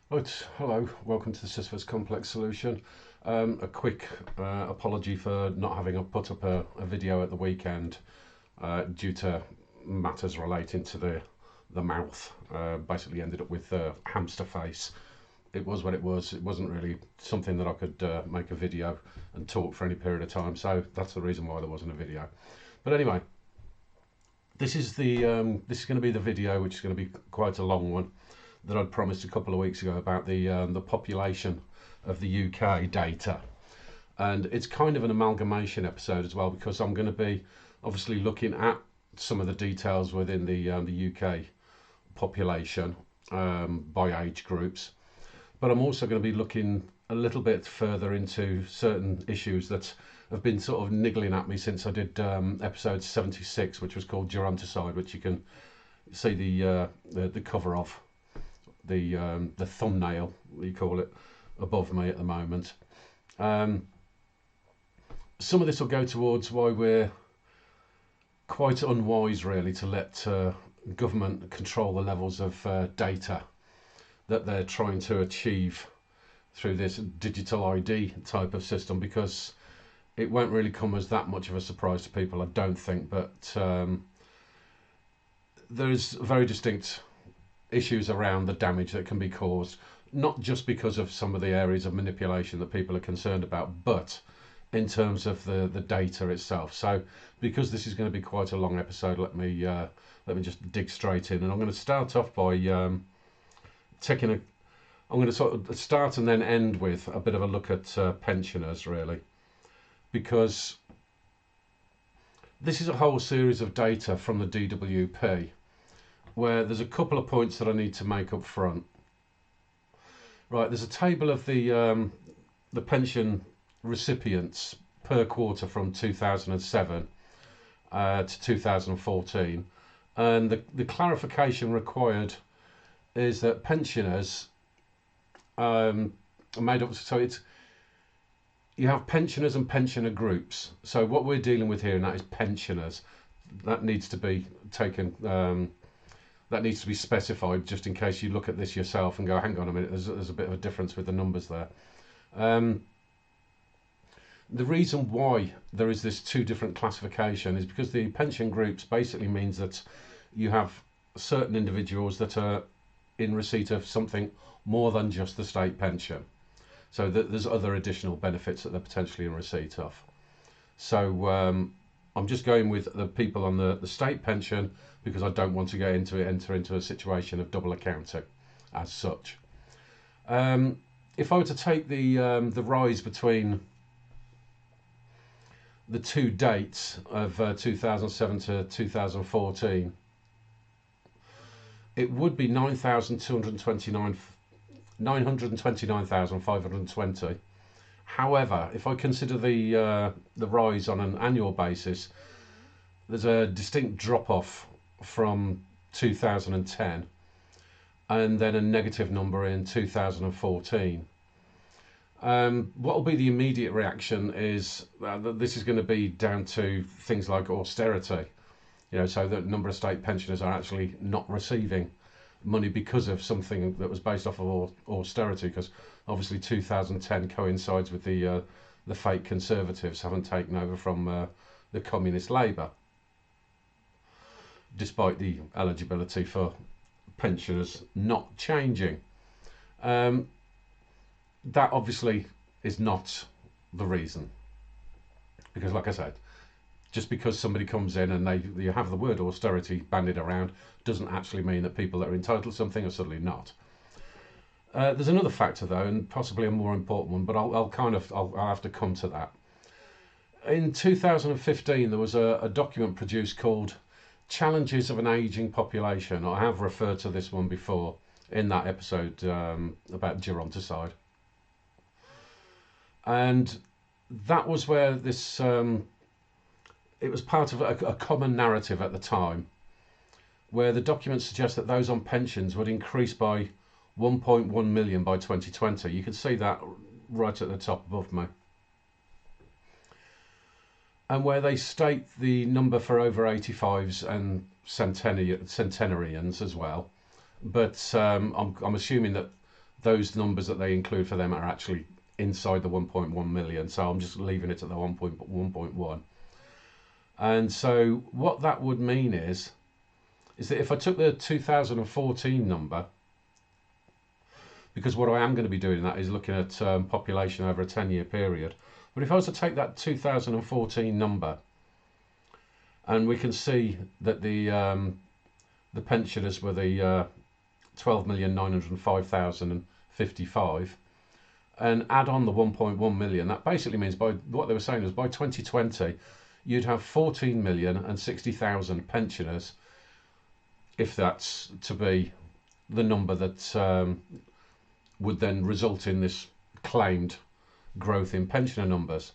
Right, hello, welcome to the Sisyphus Complex Solution. A quick apology for not having put up a video at the weekend due to matters relating to the mouth. Basically ended up with hamster face. It was what it was. It wasn't really something that I could make a video and talk for any period of time, so that's the reason why there wasn't a video. But anyway, this is going to be the video, which is going to be quite a long one, that I'd promised a couple of weeks ago about the population of the UK data, and it's kind of an amalgamation episode as well, because I'm going to be obviously looking at some of the details within the UK population by age groups, but I'm also going to be looking a little bit further into certain issues that have been sort of niggling at me since I did episode 76, which was called Geronticide, which you can see the cover of, the thumbnail, we call it, above me at the moment. Some of this will go towards why we're quite unwise, really, to let government control the levels of data that they're trying to achieve through this digital ID type of system, because it won't really come as that much of a surprise to people, I don't think, but there's very distinct issues around the damage that can be caused, not just because of some of the areas of manipulation that people are concerned about, but in terms of the data itself. So because this is going to be quite a long episode, let me just dig straight in, and I'm going to start off by taking a I'm going to sort of start and then end with a bit of a look at pensioners, really, because this is a whole series of data from the DWP where there's a couple of points that I need to make up front. Right, there's a table of the pension recipients per quarter from 2007 to 2014, and the clarification required is that pensioners are made up. So it's, you have pensioners and pensioner groups. So what we're dealing with here, and that is pensioners. That needs to be taken. That needs to be specified, just in case you look at this yourself and go, hang on a minute, there's a bit of a difference with the numbers there. The reason why there is this two different classification is because the pension groups basically means that you have certain individuals that are in receipt of something more than just the state pension. So there's other additional benefits that they're potentially in receipt of. So I'm just going with the people on the state pension because I don't want to enter into a situation of double accounting as such. If I were to take the rise between the two dates of 2007 to 2014, it would be 929,520. However, if I consider the rise on an annual basis, there's a distinct drop off from 2010, and then a negative number in 2014. What will be the immediate reaction is that this is going to be down to things like austerity. So the number of state pensioners are actually not receiving money because of something that was based off of austerity, because obviously 2010 coincides with the fake Conservatives having taken over from the Communist Labour, despite the eligibility for pensioners not changing. That obviously is not the reason, because like I said, just because somebody comes in and you have the word austerity bandied around doesn't actually mean that people that are entitled to something are suddenly not. There's another factor though, and possibly a more important one, but I'll have to come to that. In 2015 there was a document produced called Challenges of an Ageing Population. I have referred to this one before in that episode about geronticide, and that was where this it was part of a common narrative at the time, where the document suggests that those on pensions would increase by 1.1 million by 2020. You can see that right at the top above me. And where they state the number for over 85s and centenarians as well. But I'm assuming that those numbers that they include for them are actually inside the 1.1 million. So I'm just leaving it at the 1.1. And so what that would mean is that if I took the 2014 number, because what I am going to be doing that is looking at population over a 10-year period. But if I was to take that 2014 number, and we can see that the pensioners were the 12,905,055, and add on the 1.1 million, that basically means by what they were saying is by 2020 you'd have 14,060,000 pensioners, if that's to be the number that would then result in this claimed growth in pensioner numbers.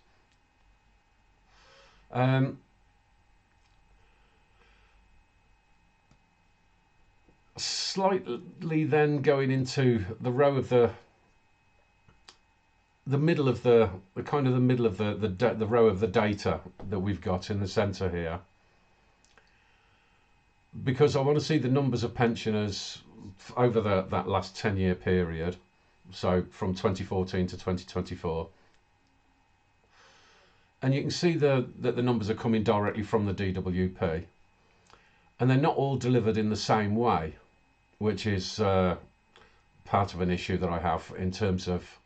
Slightly then going into the row of the middle of the middle of the row of the data that we've got in the center here, because I want to see the numbers of pensioners over that last 10-year period, so from 2014 to 2024. And you can see that the numbers are coming directly from the DWP, and they're not all delivered in the same way, which is part of an issue that I have in terms of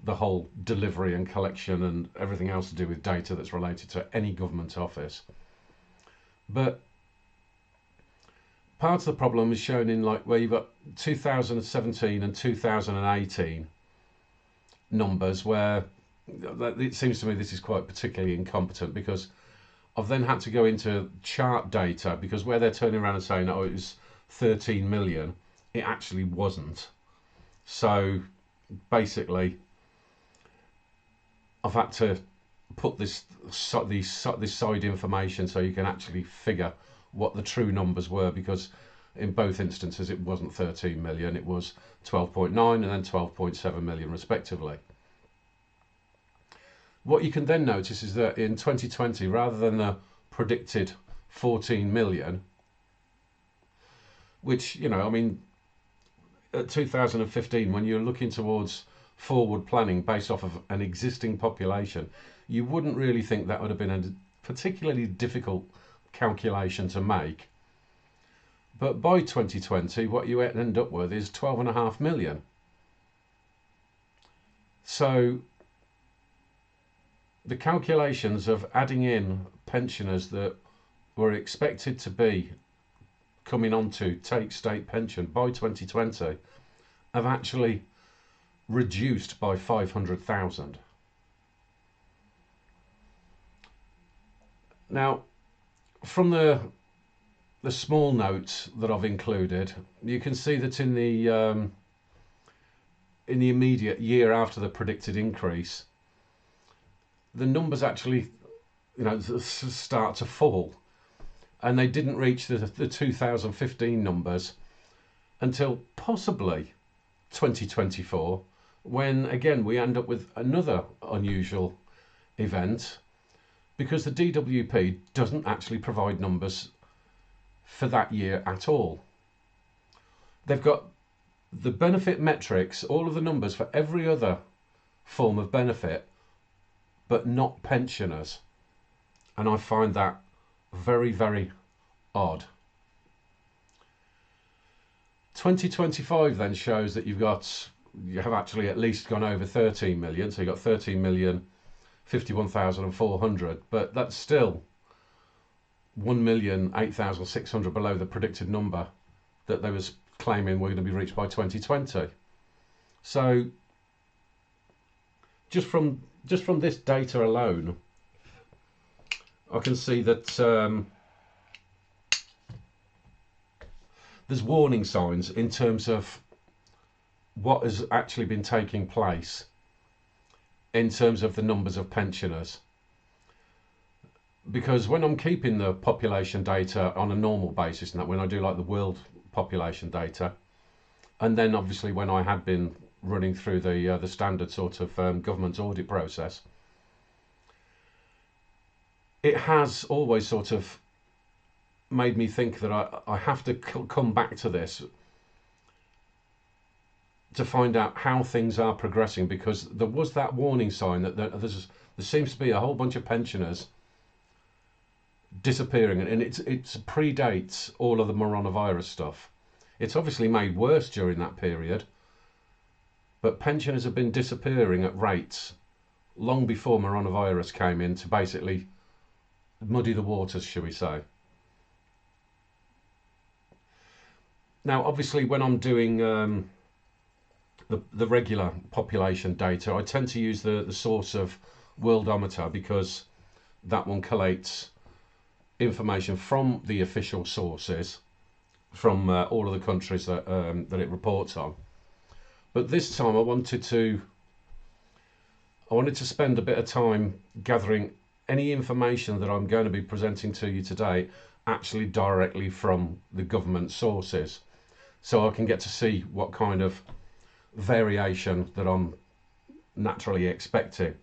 the whole delivery and collection and everything else to do with data that's related to any government office. But part of the problem is shown in like where you've got 2017 and 2018 numbers, where it seems to me this is quite particularly incompetent, because I've then had to go into chart data, because where they're turning around and saying, oh, it was 13 million, it actually wasn't. So basically I've had to put this side information so you can actually figure what the true numbers were, because in both instances it wasn't 13 million, it was 12.9 and then 12.7 million respectively. What you can then notice is that in 2020, rather than the predicted 14 million, which, you know, I mean, at 2015, when you're looking towards forward planning based off of an existing population, you wouldn't really think that would have been a particularly difficult calculation to make. But by 2020, what you end up with is 12.5 million. So the calculations of adding in pensioners that were expected to be coming on to take state pension by 2020 have actually reduced by 500,000. Now, from the small notes that I've included, you can see that in the immediate year after the predicted increase, the numbers actually, you know, start to fall, and they didn't reach the 2015 numbers until possibly 2024, when again we end up with another unusual event, because the DWP doesn't actually provide numbers for that year at all. They've got the benefit metrics, all of the numbers for every other form of benefit, but not pensioners. And I find that very, very odd. 2025 then shows that you have actually at least gone over 13 million. So you've got 13,051,400, but that's still 1,008,600 below the predicted number that they was claiming were going to be reached by 2020. So just from this data alone, I can see that there's warning signs in terms of what has actually been taking place in terms of the numbers of pensioners. Because when I'm keeping the population data on a normal basis, and that when I do like the world population data, and then obviously when I had been running through the standard sort of government audit process, it has always sort of made me think that I have to come back to this to find out how things are progressing, because there was that warning sign that there seems to be a whole bunch of pensioners disappearing, and it predates all of the coronavirus stuff. It's obviously made worse during that period, but pensioners have been disappearing at rates long before coronavirus came in to basically muddy the waters, shall we say. Now, obviously, when I'm doing the regular population data, I tend to use the source of Worldometer, because that one collates information from the official sources from all of the countries that it reports on. But this time I wanted to spend a bit of time gathering any information that I'm going to be presenting to you today actually directly from the government sources, so I can get to see what kind of variation that I'm naturally expecting,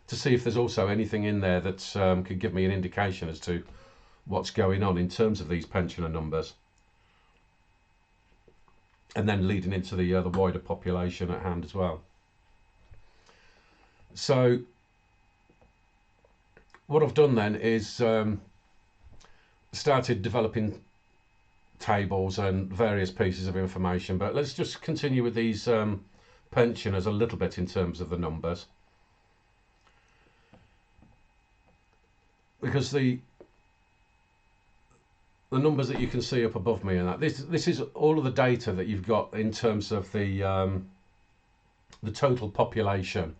to see if there's also anything in there that could give me an indication as to what's going on in terms of these pensioner numbers, and then leading into the wider population at hand as well. So what I've done then is started developing tables and various pieces of information, but let's just continue with these pensioners a little bit in terms of the numbers, because the numbers that you can see up above me, and that this is all of the data that you've got in terms of the total population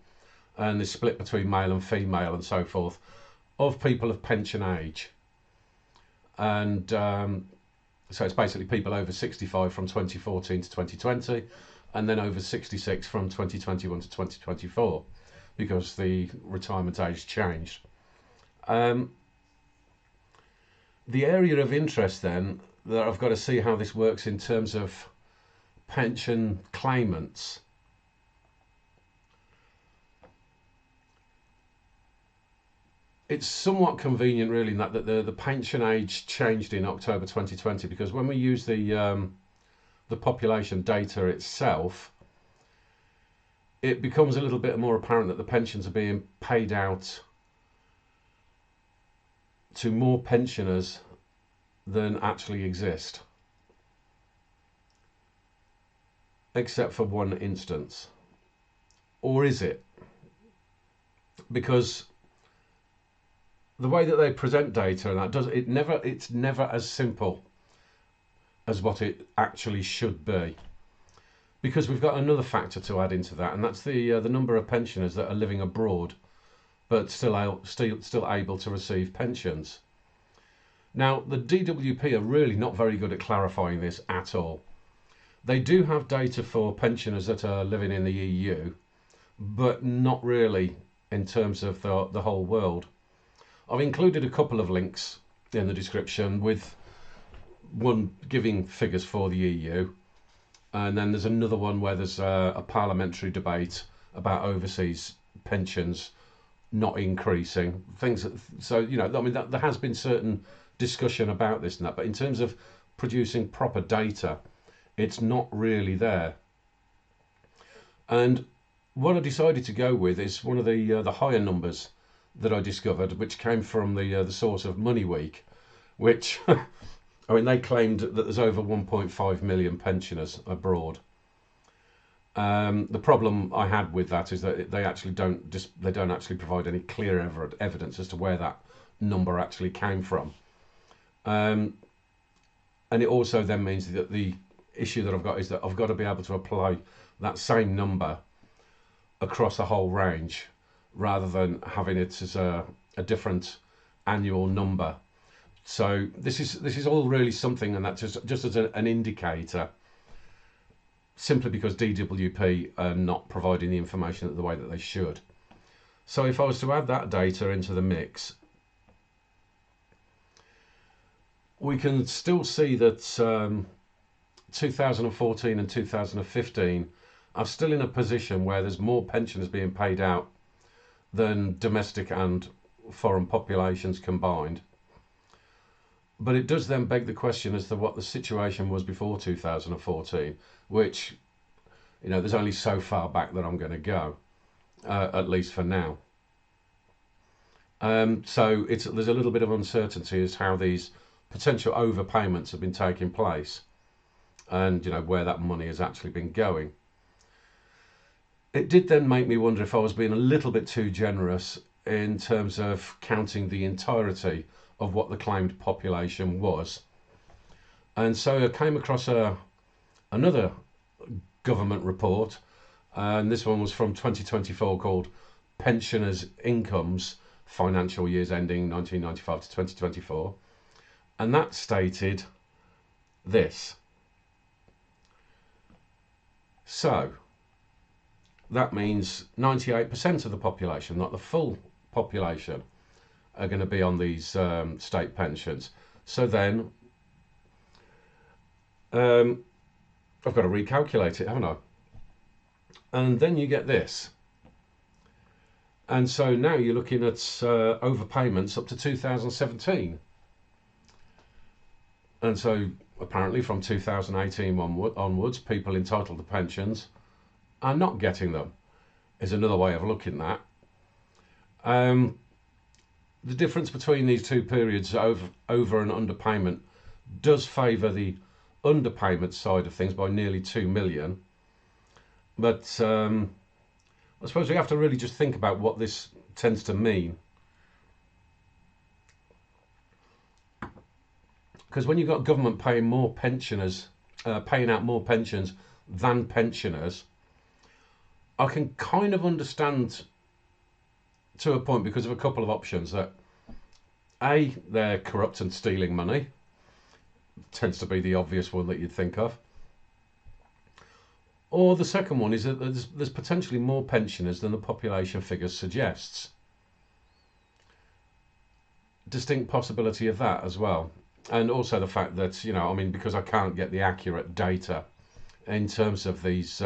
and the split between male and female and so forth of people of pension age. And so it's basically people over 65 from 2014 to 2020, and then over 66 from 2021 to 2024, because the retirement age changed. The area of interest then, that I've got to see how this works in terms of pension claimants. It's somewhat convenient really in that the pension age changed in October 2020, because when we use the population data itself, it becomes a little bit more apparent that the pensions are being paid out to more pensioners than actually exist, except for one instance. Or is it? Because the way that they present data, and it's never as simple as what it actually should be, because we've got another factor to add into that, and that's the number of pensioners that are living abroad but still able to receive pensions. Now, the DWP are really not very good at clarifying this at all. They do have data for pensioners that are living in the EU, but not really in terms of the whole world. I've included a couple of links in the description, with one giving figures for the EU, and then there's another one where there's a parliamentary debate about overseas pensions not increasing things. So, you know, I mean, there has been certain discussion about this and that, but in terms of producing proper data, it's not really there. And what I decided to go with is one of the higher numbers that I discovered, which came from the source of Money Week, which I mean, they claimed that there's over 1.5 million pensioners abroad. The problem I had with that is that they actually don't actually provide any clear evidence as to where that number actually came from. And it also then means that the issue that I've got is that I've got to be able to apply that same number across a whole range, rather than having it as a different annual number. So this is all really something, and that's just as an indicator, simply because DWP are not providing the information the way that they should. So if I was to add that data into the mix, we can still see that 2014 and 2015 are still in a position where there's more pensions being paid out than domestic and foreign populations combined. But it does then beg the question as to what the situation was before 2014, which There's only so far back that I'm going to go, at least for now. So there's a little bit of uncertainty as how these potential overpayments have been taking place, and where that money has actually been going. It did then make me wonder if I was being a little bit too generous in terms of counting the entirety of what the claimed population was. And so I came across another government report, and this one was from 2024, called Pensioners' Incomes, Financial Years Ending 1995 to 2024. And that stated this. So that means 98% of the population, not the full population, are going to be on these state pensions. So then I've got to recalculate it, haven't I? And then you get this. And so now you're looking at overpayments up to 2017. And so apparently from 2018 onwards, people entitled to pensions are not getting them, is another way of looking at that. The difference between these two periods, over and underpayment, does favour the underpayment side of things by nearly 2 million. But I suppose we have to really just think about what this tends to mean. Because when you've got government paying more pensioners, paying out more pensions than pensioners, I can kind of understand to a point, because of a couple of options, that A, they're corrupt and stealing money. Tends to be the obvious one that you'd think of. Or the second one is that there's potentially more pensioners than the population figures suggests. Distinct possibility of that as well. And also the fact that, because I can't get the accurate data in terms of these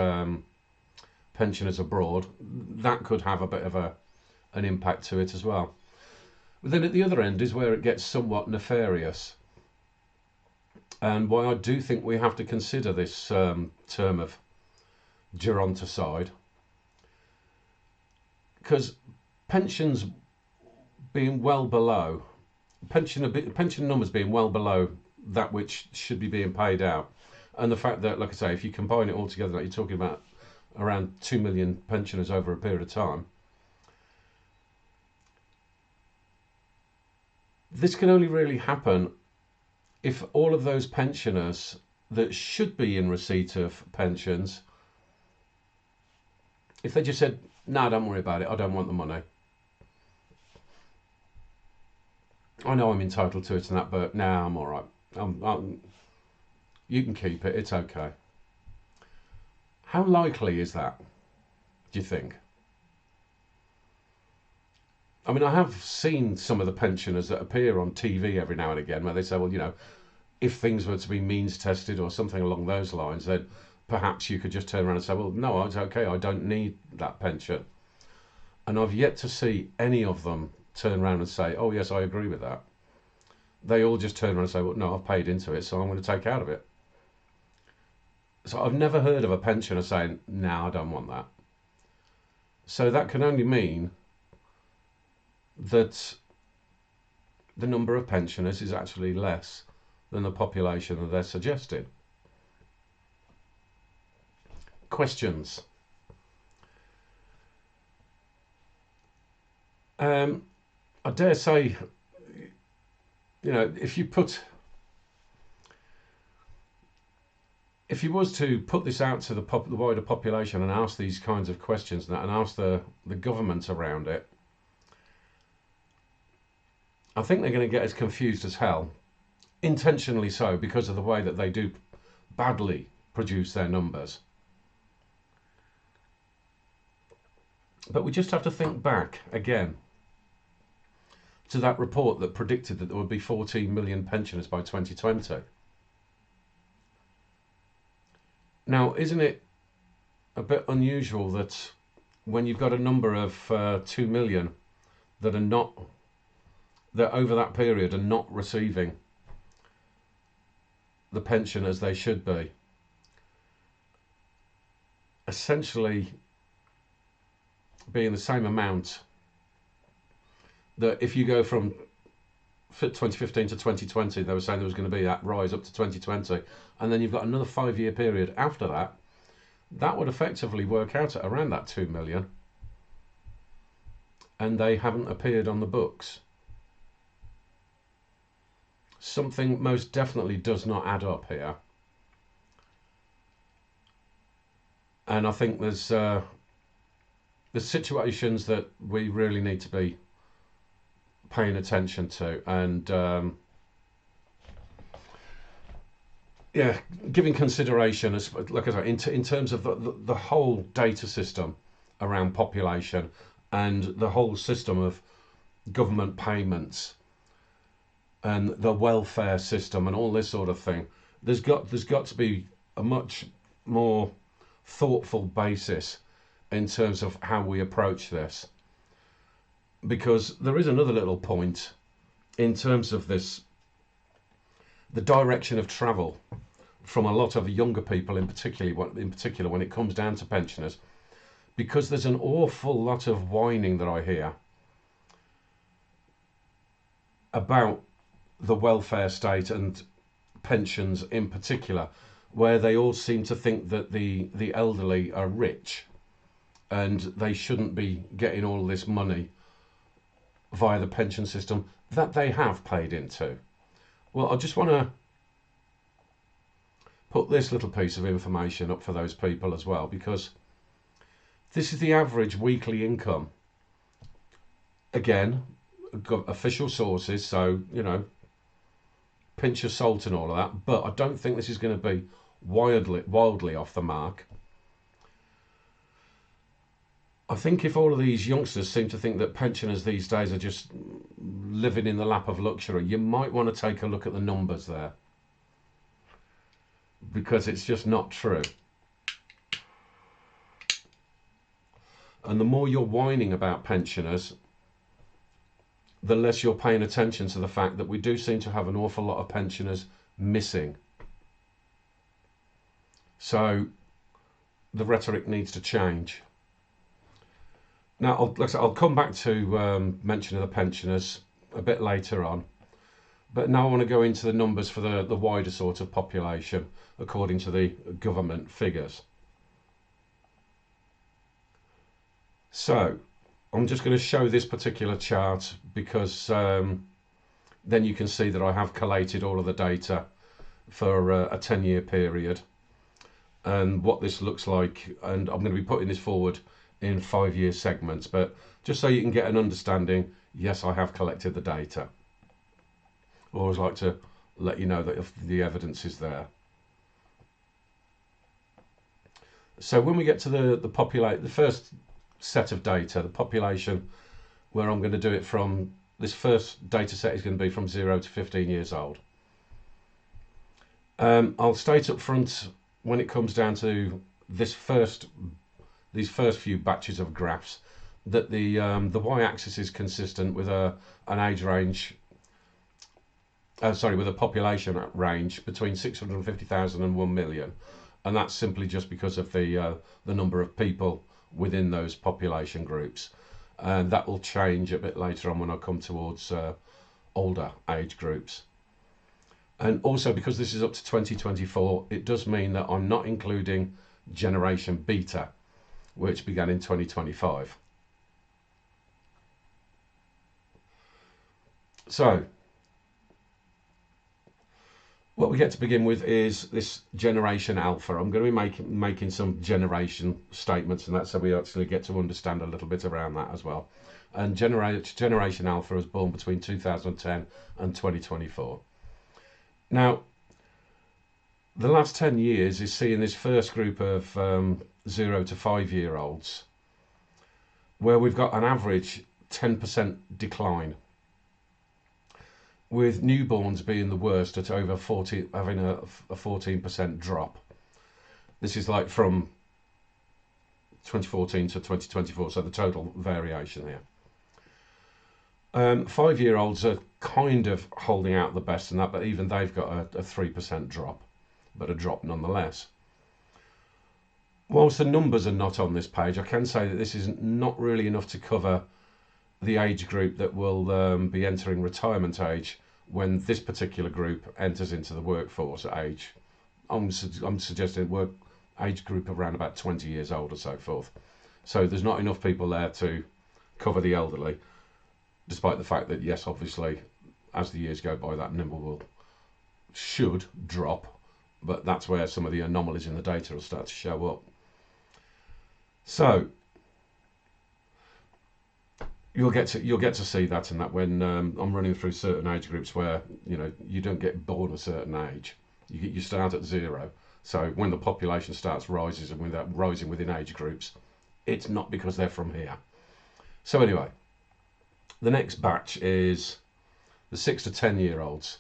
pensioners abroad, that could have a bit of an impact to it as well. But then at the other end is where it gets somewhat nefarious, and why I do think we have to consider this term of geronticide, because pensions being well below, pension numbers being well below that which should be being paid out, and the fact that, like I say, if you combine it all together, like you're talking about around 2 million pensioners over a period of time, this can only really happen if all of those pensioners that should be in receipt of pensions, if they just said, no, don't worry about it, I don't want the money. I know I'm entitled to it and that, but now I'm all right. You can keep it, it's okay. How likely is that, do you think? I mean, I have seen some of the pensioners that appear on TV every now and again where they say, well, if things were to be means tested or something along those lines, then perhaps you could just turn around and say, well, no, it's okay, I don't need that pension. And I've yet to see any of them turn around and say, oh, yes, I agree with that. They all just turn around and say, well, no, I've paid into it, so I'm going to take out of it. So I've never heard of a pensioner saying, no, I don't want that. So that can only mean that the number of pensioners is actually less than the population that they're suggesting. Questions? I dare say, if you was to put this out to the wider population and ask these kinds of questions and ask the government around it, I think they're going to get as confused as hell, intentionally so, because of the way that they do badly produce their numbers. But we just have to think back again to that report that predicted that there would be 14 million pensioners by 2020. Now, isn't it a bit unusual that when you've got a number of 2 million that over that period are not receiving the pension as they should be, a essentially being the same amount that if you go from 2015 to 2020, they were saying there was going to be that rise up to 2020, and then you've got another 5-year period after that, that would effectively work out at around that 2 million, and they haven't appeared on the books. Something most definitely does not add up here, and I think there's situations that we really need to be paying attention to, and yeah, giving consideration, as like I said, in terms of the whole data system around population and the whole system of government payments and the welfare system and all this sort of thing. There's got to be a much more thoughtful basis in terms of how we approach this, because there is another little point in terms of this, the direction of travel from a lot of younger people in particular when it comes down to pensioners, because there's an awful lot of whining that I hear about the welfare state and pensions in particular, where they all seem to think that the elderly are rich and they shouldn't be getting all this money via the pension system that they have paid into. Well, I just want to put this little piece of information up for those people as well, because this is the average weekly income. Again, got official sources, so, you know, pinch of salt and all of that, but I don't think this is going to be wildly off the mark. I think if all of these youngsters seem to think that pensioners these days are just living in the lap of luxury, you might want to take a look at the numbers there, because it's just not true. And the more you're whining about pensioners, the less you're paying attention to the fact that we do seem to have an awful lot of pensioners missing. So the rhetoric needs to change. Now, I'll come back to mention of the pensioners a bit later on, but now I want to go into the numbers for the wider sort of population according to the government figures. So I'm just going to show this particular chart because then you can see that I have collated all of the data for a 10-year period and what this looks like, and I'm going to be putting this forward in 5-year segments, but just so you can get an understanding, yes, I have collected the data. I always like to let you know that if the evidence is there. So when we get to the first set of data, the population, where I'm going to do it from, this first data set is going to be from 0 to 15 years old. I'll state up front, when it comes down to these first few batches of graphs, that the y-axis is consistent with an age range, with a population range between 650,000 and 1 million, and that's simply just because of the number of people within those population groups, and that will change a bit later on when I come towards older age groups. And also, because this is up to 2024, it does mean that I'm not including generation beta, which began in 2025. So what we get to begin with is this generation alpha. I'm going to be making some generation statements, and that's how we actually get to understand a little bit around that as well. And generation alpha was born between 2010 and 2024. Now, the last 10 years is seeing this first group of 0 to 5-year-olds, where we've got an average 10% decline, with newborns being the worst at over 40, having a 14% drop. This is like from 2014 to 2024, so the total variation here. 5-year-olds are kind of holding out the best in that, but even they've got a 3% drop, but a drop nonetheless. Whilst the numbers are not on this page, I can say that this is not really enough to cover the age group that will be entering retirement age when this particular group enters into the workforce at age. I'm suggesting work age group around about 20 years old or so forth. So there's not enough people there to cover the elderly, despite the fact that, yes, obviously, as the years go by, that number should drop, but that's where some of the anomalies in the data will start to show up. So you'll get to see that in that when I'm running through certain age groups where you don't get born a certain age, you start at 0. So when the population starts rising and without rising within age groups, it's not because they're from here. So anyway, the next batch is the 6 to 10 year olds.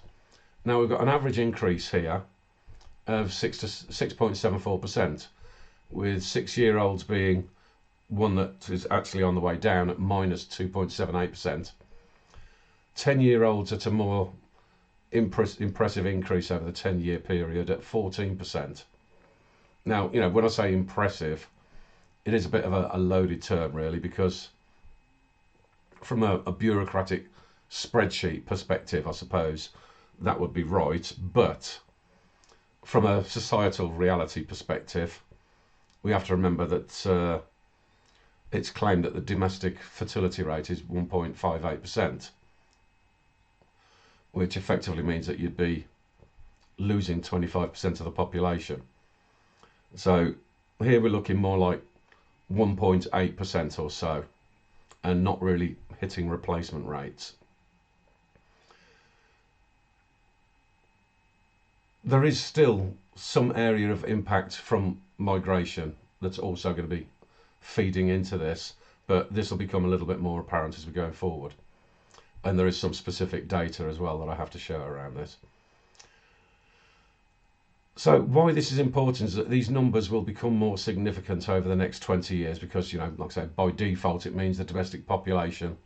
Now we've got an average increase here of 6.74%, with 6 year olds being one that is actually on the way down at minus 2.78%. 10 year olds at a more impressive increase over the 10-year period at 14%. Now, when I say impressive, it is a bit of a loaded term, really, because from a bureaucratic spreadsheet perspective, I suppose that would be right. But from a societal reality perspective, we have to remember that it's claimed that the domestic fertility rate is 1.58%, which effectively means that you'd be losing 25% of the population. So here we're looking more like 1.8% or so, and not really hitting replacement rates. There is still some area of impact from migration that's also going to be feeding into this, but this will become a little bit more apparent as we go forward. And there is some specific data as well that I have to show around this. So why this is important is that these numbers will become more significant over the next 20 years because, like I said, by default it means the domestic population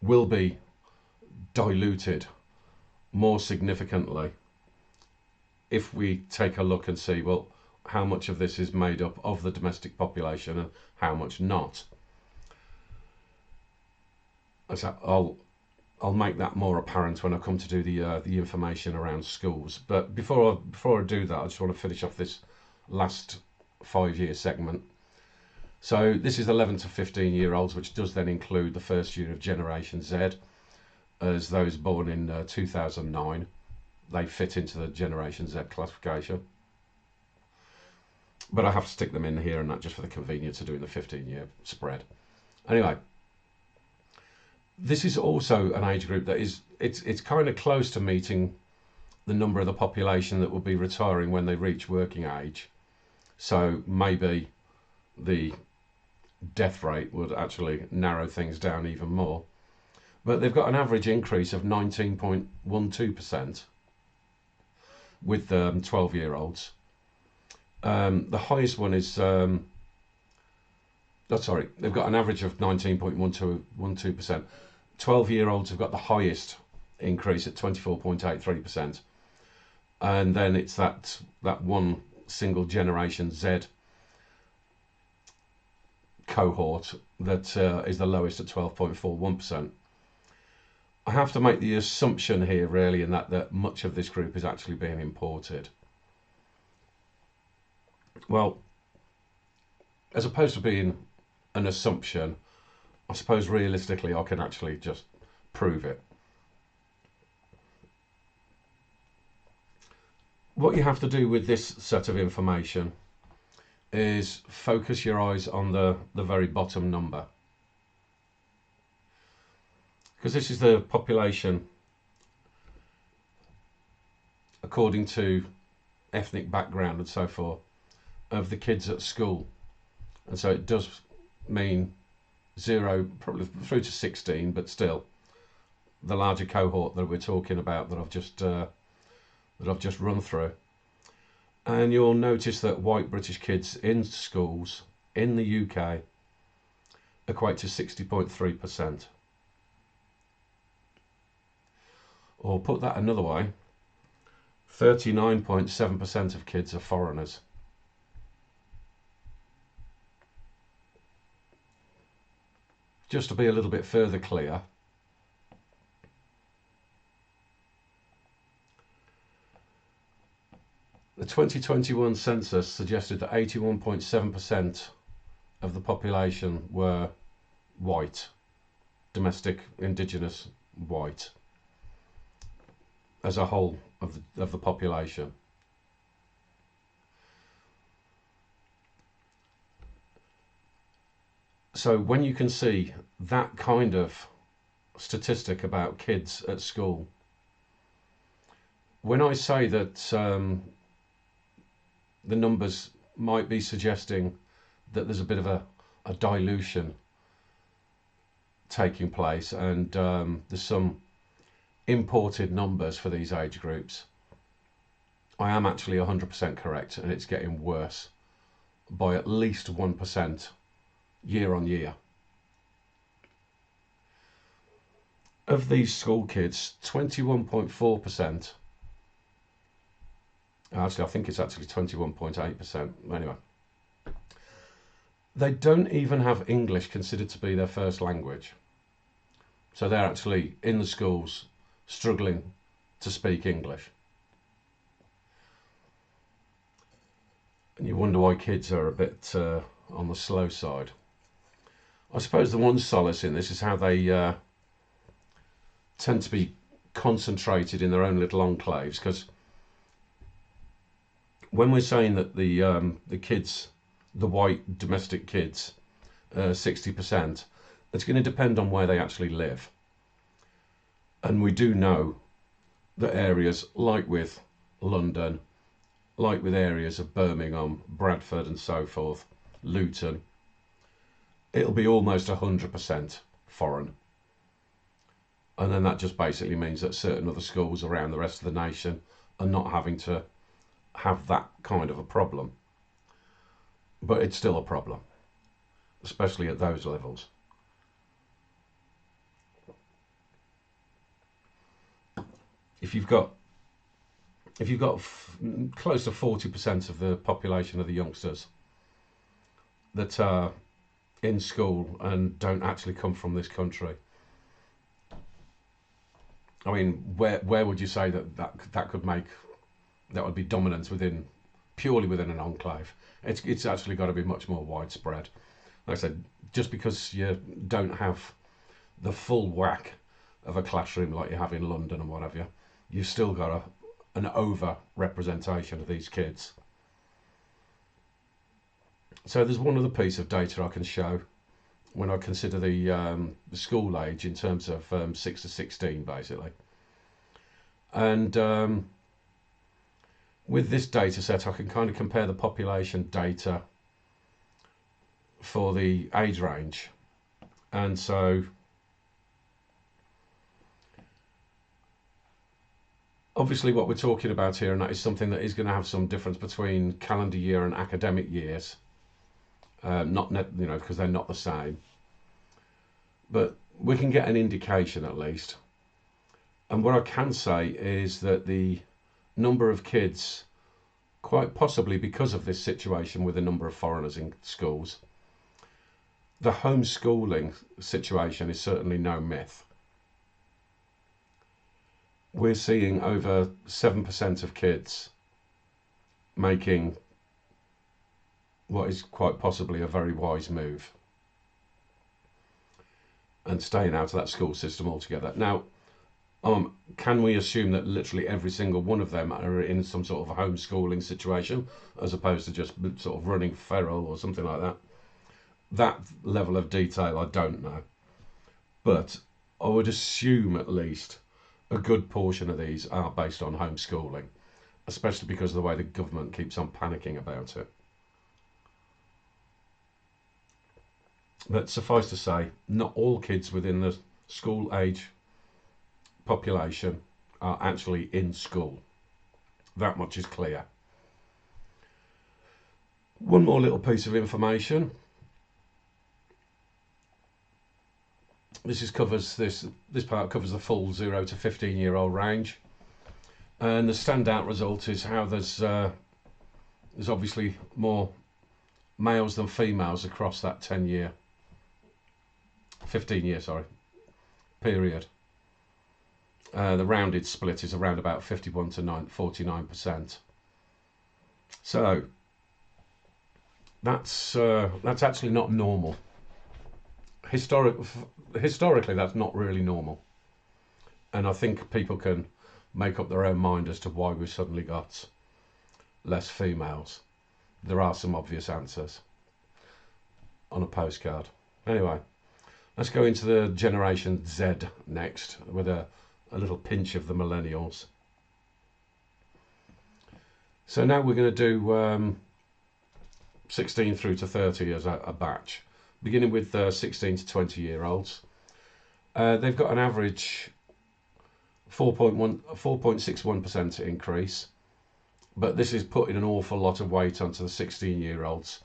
will be diluted more significantly if we take a look and see, well, how much of this is made up of the domestic population and how much not. So I'll make that more apparent when I come to do the information around schools. But before I do that, I just want to finish off this last 5-year segment. So this is 11 to 15 year olds, which does then include the first year of Generation Z, as those born in 2009. They fit into the Generation Z classification. But I have to stick them in here and that just for the convenience of doing the 15-year spread. Anyway, this is also an age group that it's kind of close to meeting the number of the population that will be retiring when they reach working age. So maybe the death rate would actually narrow things down even more. But they've got an average increase of 19.12% with 12-year-olds. The highest one is, they've got an average of 19.12%. 12-year-olds have got the highest increase at 24.83%. And then it's that one single Generation Z cohort that is the lowest at 12.41%. I have to make the assumption here, really, in that much of this group is actually being imported. Well, as opposed to being an assumption, I suppose realistically I can actually just prove it. What you have to do with this set of information is focus your eyes on the very bottom number, because this is the population according to ethnic background and so forth of the kids at school. And so it does mean 0 probably through to 16, but still the larger cohort that we're talking about that I've just run through. And you'll notice that white British kids in schools in the UK equate to 60.3%. Or put that another way, 39.7% of kids are foreigners. just to be a little bit further clear, the 2021 census suggested that 81.7% of the population were white, domestic, indigenous white, as a whole of the population. So when you can see that kind of statistic about kids at school, when I say that the numbers might be suggesting that there's a bit of a dilution taking place, and there's some imported numbers for these age groups, I am actually 100% correct, and it's getting worse by at least 1% year on year. Of these school kids, 21.4%, actually I think it's actually 21.8%, anyway, they don't even have English considered to be their first language. So they're actually in the schools struggling to speak English. And you wonder why kids are a bit on the slow side. I suppose the one solace in this is how they tend to be concentrated in their own little enclaves, because when we're saying that the kids, the white domestic kids, 60%, it's going to depend on where they actually live. And we do know that areas like with London, like with areas of Birmingham, Bradford and so forth, Luton, it'll be almost 100% foreign. And then that just basically means that certain other schools around the rest of the nation are not having to have that kind of a problem. But it's still a problem, especially at those levels. If you've got close to 40% of the population of the youngsters that are in school and don't actually come from this country, I mean, where would you say that could make, that would be dominant purely within an enclave? It's actually got to be much more widespread. Like I said, just because you don't have the full whack of a classroom like you have in London and what have you, you've still got an over representation of these kids. So there's one other piece of data I can show when I consider the school age in terms of 6 to 16 basically. And with this data set I can kind of compare the population data for the age range. And so obviously what we're talking about here, and that is something that is going to have some difference between calendar year and academic years, because they're not the same, but we can get an indication at least. And what I can say is that the number of kids, quite possibly because of this situation with a number of foreigners in schools, the homeschooling situation is certainly no myth. We're seeing over 7% of kids making what is quite possibly a very wise move and staying out of that school system altogether. Now, can we assume that literally every single one of them are in some sort of a homeschooling situation as opposed to just sort of running feral or something like that? That level of detail I don't know, but I would assume at least a good portion of these are based on homeschooling, especially because of the way the government keeps on panicking about it. But suffice to say, not all kids within the school age population are actually in school. That much is clear. One more little piece of information. This part covers the full 0 to 15-year-old range, and the standout result is how there's obviously more males than females across that 10-year 15-year, sorry, period. The rounded split is around about 51 to 49%. So that's actually not normal. Historically, that's not really normal, and I think people can make up their own mind as to why we suddenly got less females. There are some obvious answers on a postcard. Anyway, let's go into the Generation Z next with a little pinch of the millennials. So now we're going to do 16 through to 30 as a batch, beginning with 16 to 20 year olds. They've got an average 4.61% increase, but this is putting an awful lot of weight onto the 16-year-olds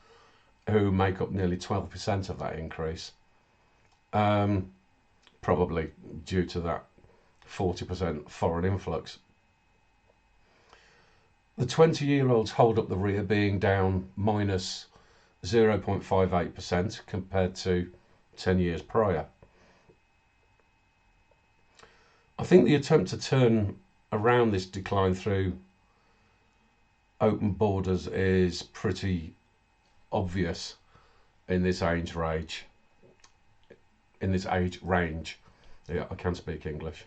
who make up nearly 12% of that increase, probably due to that 40% foreign influx. The 20-year-olds hold up the rear, being down minus 0.58% compared to 10 years prior. I think the attempt to turn around this decline through open borders is pretty obvious in this age range. Yeah, I can speak English.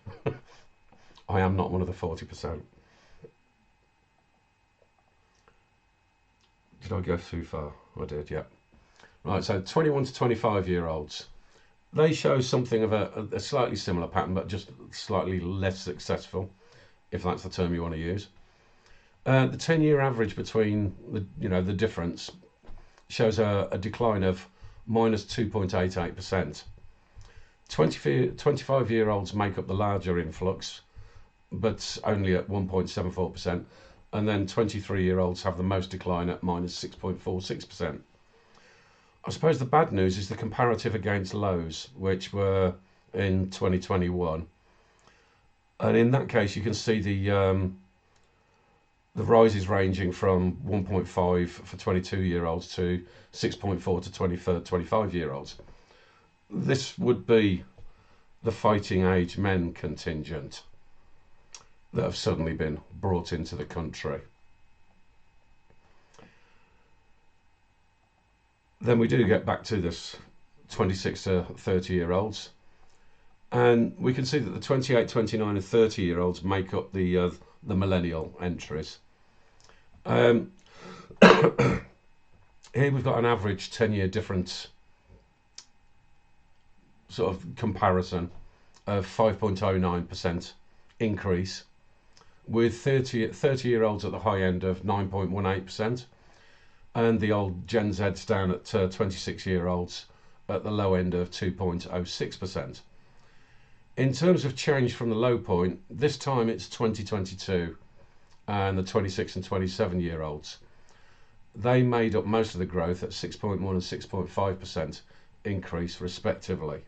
I am not one of the 40%. Did I go too far? I did, yeah. Right, so 21 to 25 year olds. They show something of a slightly similar pattern, but just slightly less successful, if that's the term you want to use. The 10-year average between the difference shows a decline of minus 2.88%. 25-year-olds make up the larger influx, but only at 1.74%, and then 23-year-olds have the most decline at minus 6.46%. I suppose the bad news is the comparative against lows, which were in 2021, and in that case you can see the rises ranging from 1.5 for 22-year-olds to 6.4 to 25-year-olds. This would be the fighting age men contingent that have suddenly been brought into the country. Then we do get back to this 26 to 30-year-olds, and we can see that the 28, 29 and 30-year-olds make up the millennial entries. Here we've got an average 10-year difference sort of comparison of 5.09% increase, with 30-year-olds at the high end of 9.18%, and the old Gen Zs down at 26-year-olds at the low end of 2.06%. In terms of change from the low point, this time it's 2022, and the 26 and 27-year-olds. They made up most of the growth at 6.1 and 6.5% increase respectively.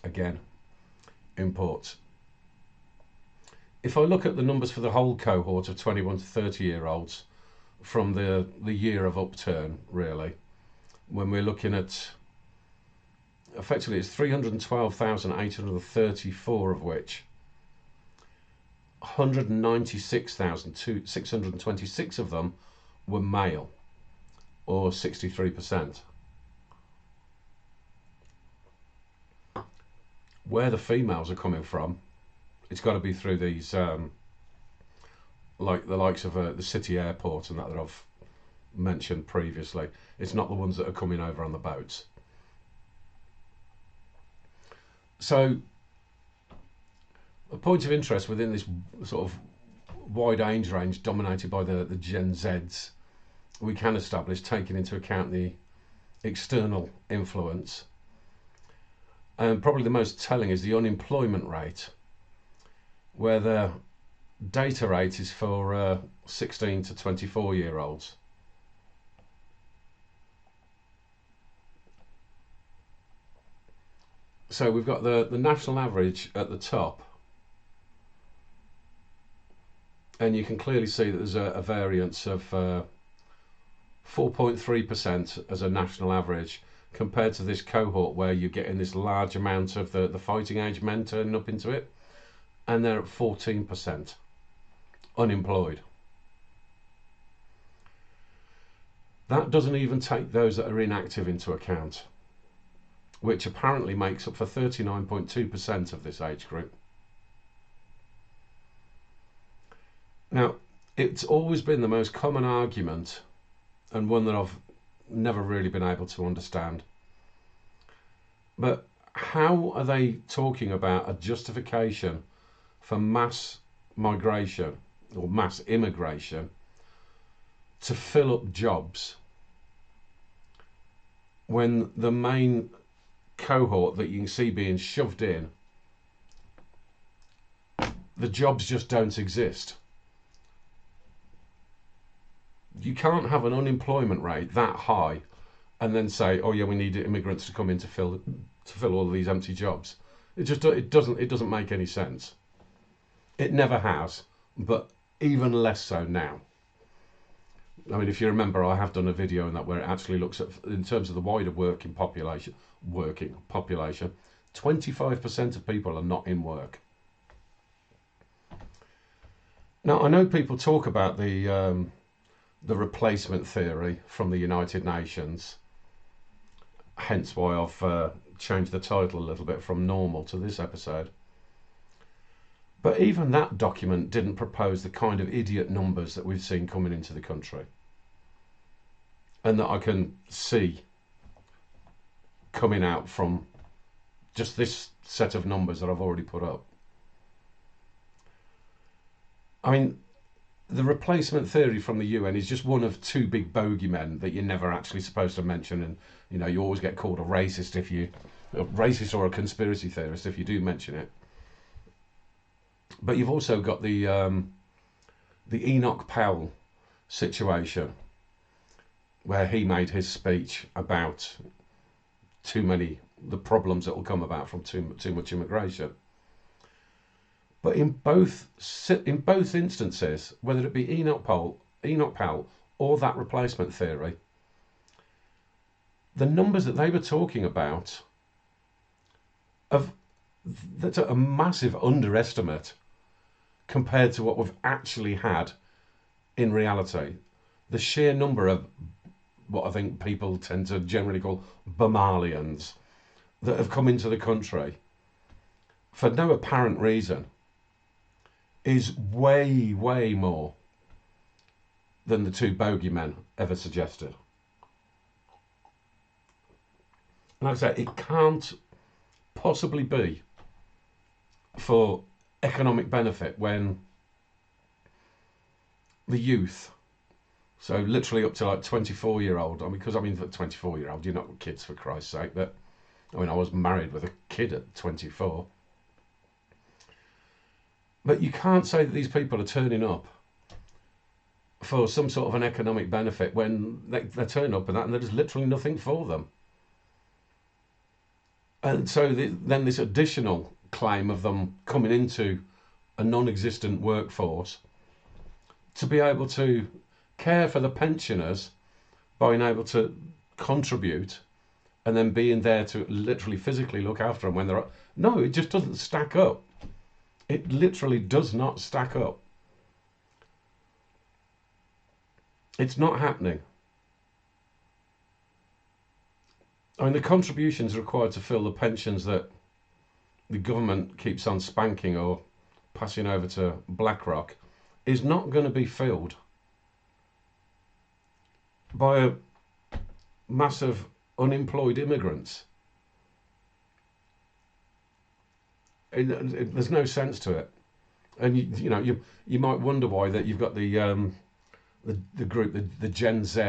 Again, imports. If I look at the numbers for the whole cohort of 21 to 30-year-olds from the year of upturn, really, when we're looking at, effectively it's 312,834 of which 196,626 of them were male, or 63%. Where the females are coming from, it's got to be through these, like the likes of the city airport and that I've mentioned previously. It's not the ones that are coming over on the boats. So a point of interest within this sort of wide age range dominated by the Gen Zs, we can establish, taking into account the external influence. And probably the most telling is the unemployment rate, where the data rate is for 16 to 24-year-olds. So we've got the national average at the top, and you can clearly see that there's a variance of 4.3% as a national average compared to this cohort where you're getting this large amount of the fighting age men turning up into it, and they're at 14% unemployed. That doesn't even take those that are inactive into account, which apparently makes up for 39.2% of this age group. Now, it's always been the most common argument, and one that I've never really been able to understand. But how are they talking about a justification for mass migration or mass immigration to fill up jobs when the main cohort that you can see being shoved in, the jobs just don't exist? You can't have an unemployment rate that high and then say, oh yeah, we need immigrants to come in to fill all of these empty jobs. It doesn't make any sense. It never has, but even less so now. I mean, if you remember, I have done a video on that where it actually looks at, in terms of the wider working population, 25% of people are not in work. Now, I know people talk about the replacement theory from the United Nations, hence why I've changed the title a little bit from normal to this episode. But even that document didn't propose the kind of idiot numbers that we've seen coming into the country, and that I can see coming out from just this set of numbers that I've already put up. I mean, the replacement theory from the UN is just one of two big bogeymen that you're never actually supposed to mention, and you always get called a racist or a conspiracy theorist if you do mention it. But you've also got the Enoch Powell situation, where he made his speech about the problems that will come about from too much immigration. But in both instances, whether it be Enoch Powell or that replacement theory, the numbers that they were talking about, that's a massive underestimate compared to what we've actually had in reality. The sheer number of what I think people tend to generally call Somalians that have come into the country for no apparent reason is way, way more than the two bogeymen ever suggested. And like I say, it can't possibly be for economic benefit when the youth, so literally up to like 24-year-old, because for 24-year-old, you're not kids for Christ's sake, but I was married with a kid at 24. But you can't say that these people are turning up for some sort of an economic benefit when they turn up and there's literally nothing for them. And so then this additional claim of them coming into a non-existent workforce to be able to care for the pensioners, being able to contribute, and then being there to literally physically look after them when they're... No, it just doesn't stack up. It literally does not stack up. It's not happening. I mean, the contributions required to fill the pensions that the government keeps on spanking or passing over to BlackRock is not going to be filled by a massive unemployed immigrants. There's no sense to it, and you might wonder why that you've got the group, the Gen Z,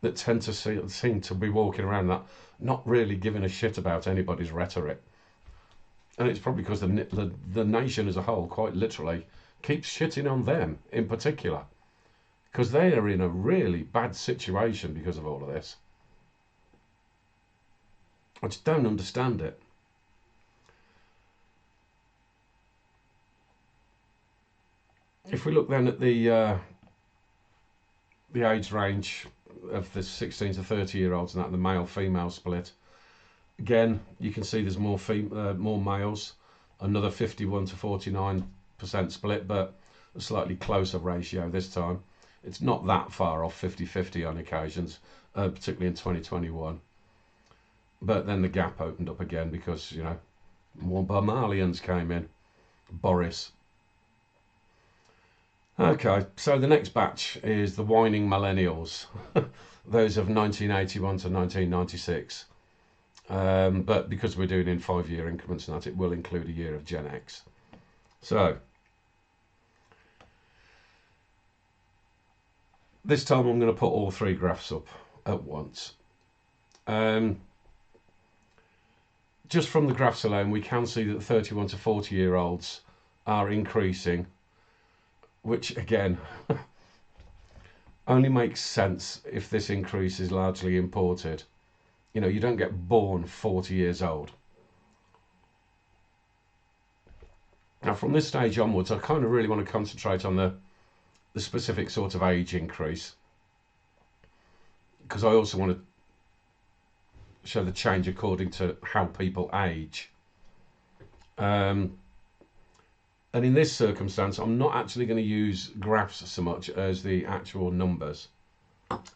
that tend to seem to be walking around that not really giving a shit about anybody's rhetoric, and it's probably because the nation as a whole, quite literally, keeps shitting on them in particular, because they are in a really bad situation because of all of this. I just don't understand it. If we look then at the age range of the 16 to 30 year olds and that, the male female split. Again, you can see there's more males, another 51 to 49% split, but a slightly closer ratio this time. It's not that far off 50-50 on occasions, particularly in 2021. But then the gap opened up again because, you know, more Burmalians came in. Boris. Okay, so the next batch is the whining millennials, those of 1981 to 1996. But because we're doing in 5-year increments and that, it will include a year of Gen X. So this time I'm going to put all 3 graphs up at once. Just from the graphs alone, we can see that 31 to 40 year olds are increasing, which again only makes sense if this increase is largely imported. You know, you don't get born 40 years old. Now from this stage onwards, I kind of really want to concentrate on the specific sort of age increase, because I also want to show the change according to how people age. And in this circumstance, I'm not actually going to use graphs so much as the actual numbers,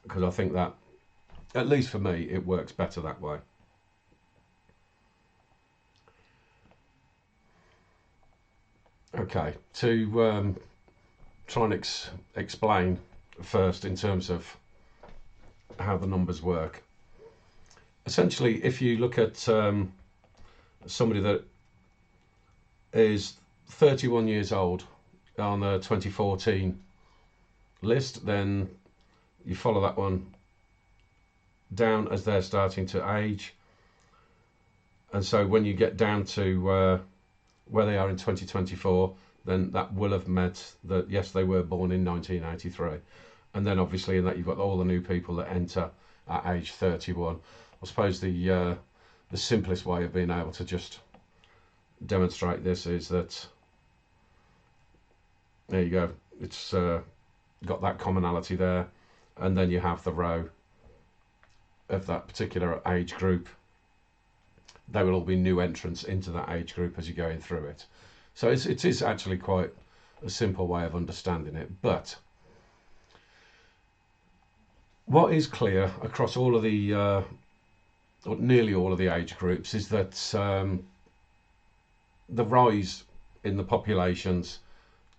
because I think that, at least for me, it works better that way. Okay, to try and explain first in terms of how the numbers work. Essentially, if you look at somebody that is 31 years old on the 2014 list, then you follow that one down as they're starting to age. And so when you get down to where they are in 2024, then that will have meant that, yes, they were born in 1983. And then obviously in that you've got all the new people that enter at age 31. I suppose the simplest way of being able to just demonstrate this is that, there you go, it's got that commonality there, and then you have the row of that particular age group. They will all be new entrants into that age group as you're going through it. So it is actually quite a simple way of understanding it. But what is clear across all of the, or nearly all of the age groups, is that the rise in the populations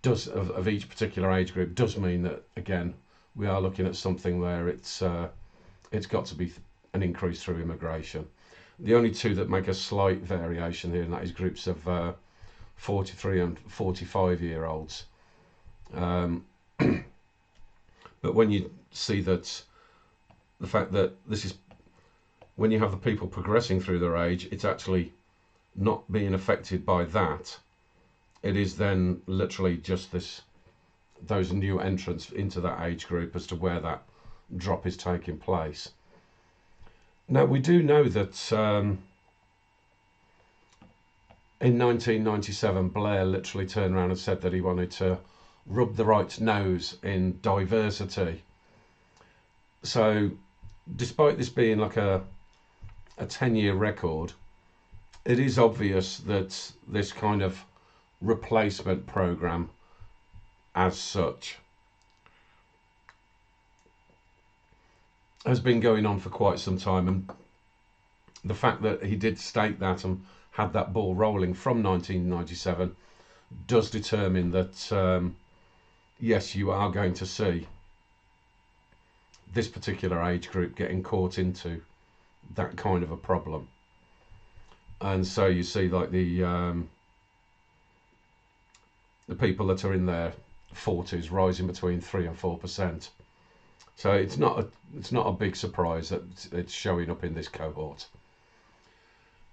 of each particular age group does mean that, again, we are looking at something where it's got to be an increase through immigration. The only two that make a slight variation here, and that is groups of 43 and 45 year olds. But when you see that, the fact that this is, when you have the people progressing through their age, it's actually not being affected by that. It is then literally just those new entrants into that age group as to where that drop is taking place. Now, we do know that in 1997, Blair literally turned around and said that he wanted to rub the right nose in diversity. So, despite this being like a 10-year record, it is obvious that this kind of replacement program as such has been going on for quite some time, and the fact that he did state that and had that ball rolling from 1997 does determine that yes, you are going to see this particular age group getting caught into that kind of a problem. And so you see like the people that are in their 40s rising between 3 and 4%. So it's not a big surprise that it's showing up in this cohort.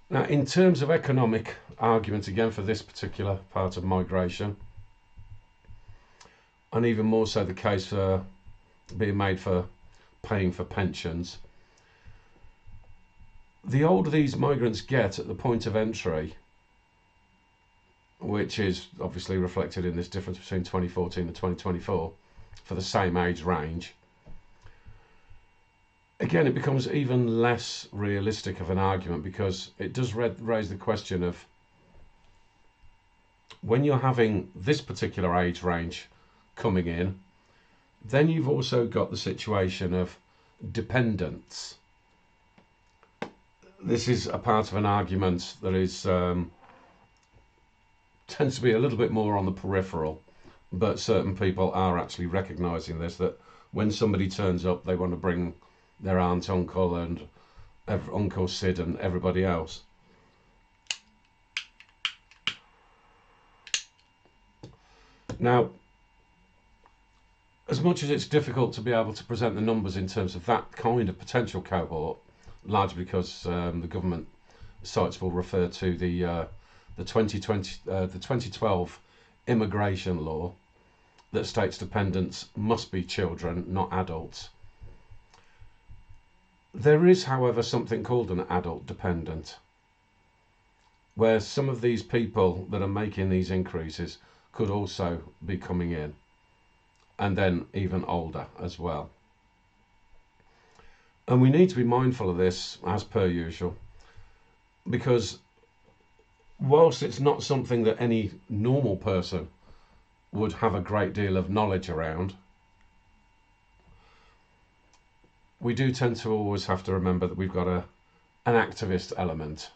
Now, in terms of economic argument, again, for this particular part of migration, and even more so the case for being made for paying for pensions, the older these migrants get at the point of entry, which is obviously reflected in this difference between 2014 and 2024 for the same age range, Again, it becomes even less realistic of an argument because it does raise the question of when you're having this particular age range coming in, then you've also got the situation of dependence. This is a part of an argument that is tends to be a little bit more on the peripheral, but certain people are actually recognising this, that when somebody turns up, they want to bring their aunt, uncle, and Uncle Sid and everybody else. Now, as much as it's difficult to be able to present the numbers in terms of that kind of potential cohort, largely because the government sites will refer to the 2012 immigration law that states dependents must be children, not adults. There is, however, something called an adult dependent, where some of these people that are making these increases could also be coming in, and then even older as well. And we need to be mindful of this, as per usual, because whilst it's not something that any normal person would have a great deal of knowledge around, we do tend to always have to remember that we've got an activist element.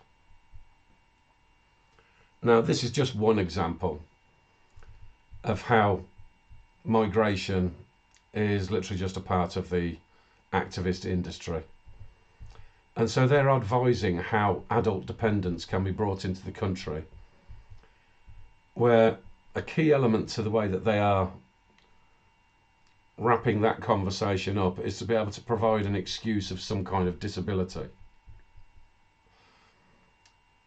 Now, this is just one example of how migration is literally just a part of the activist industry. And so they're advising how adult dependents can be brought into the country, where a key element to the way that they are wrapping that conversation up is to be able to provide an excuse of some kind of disability.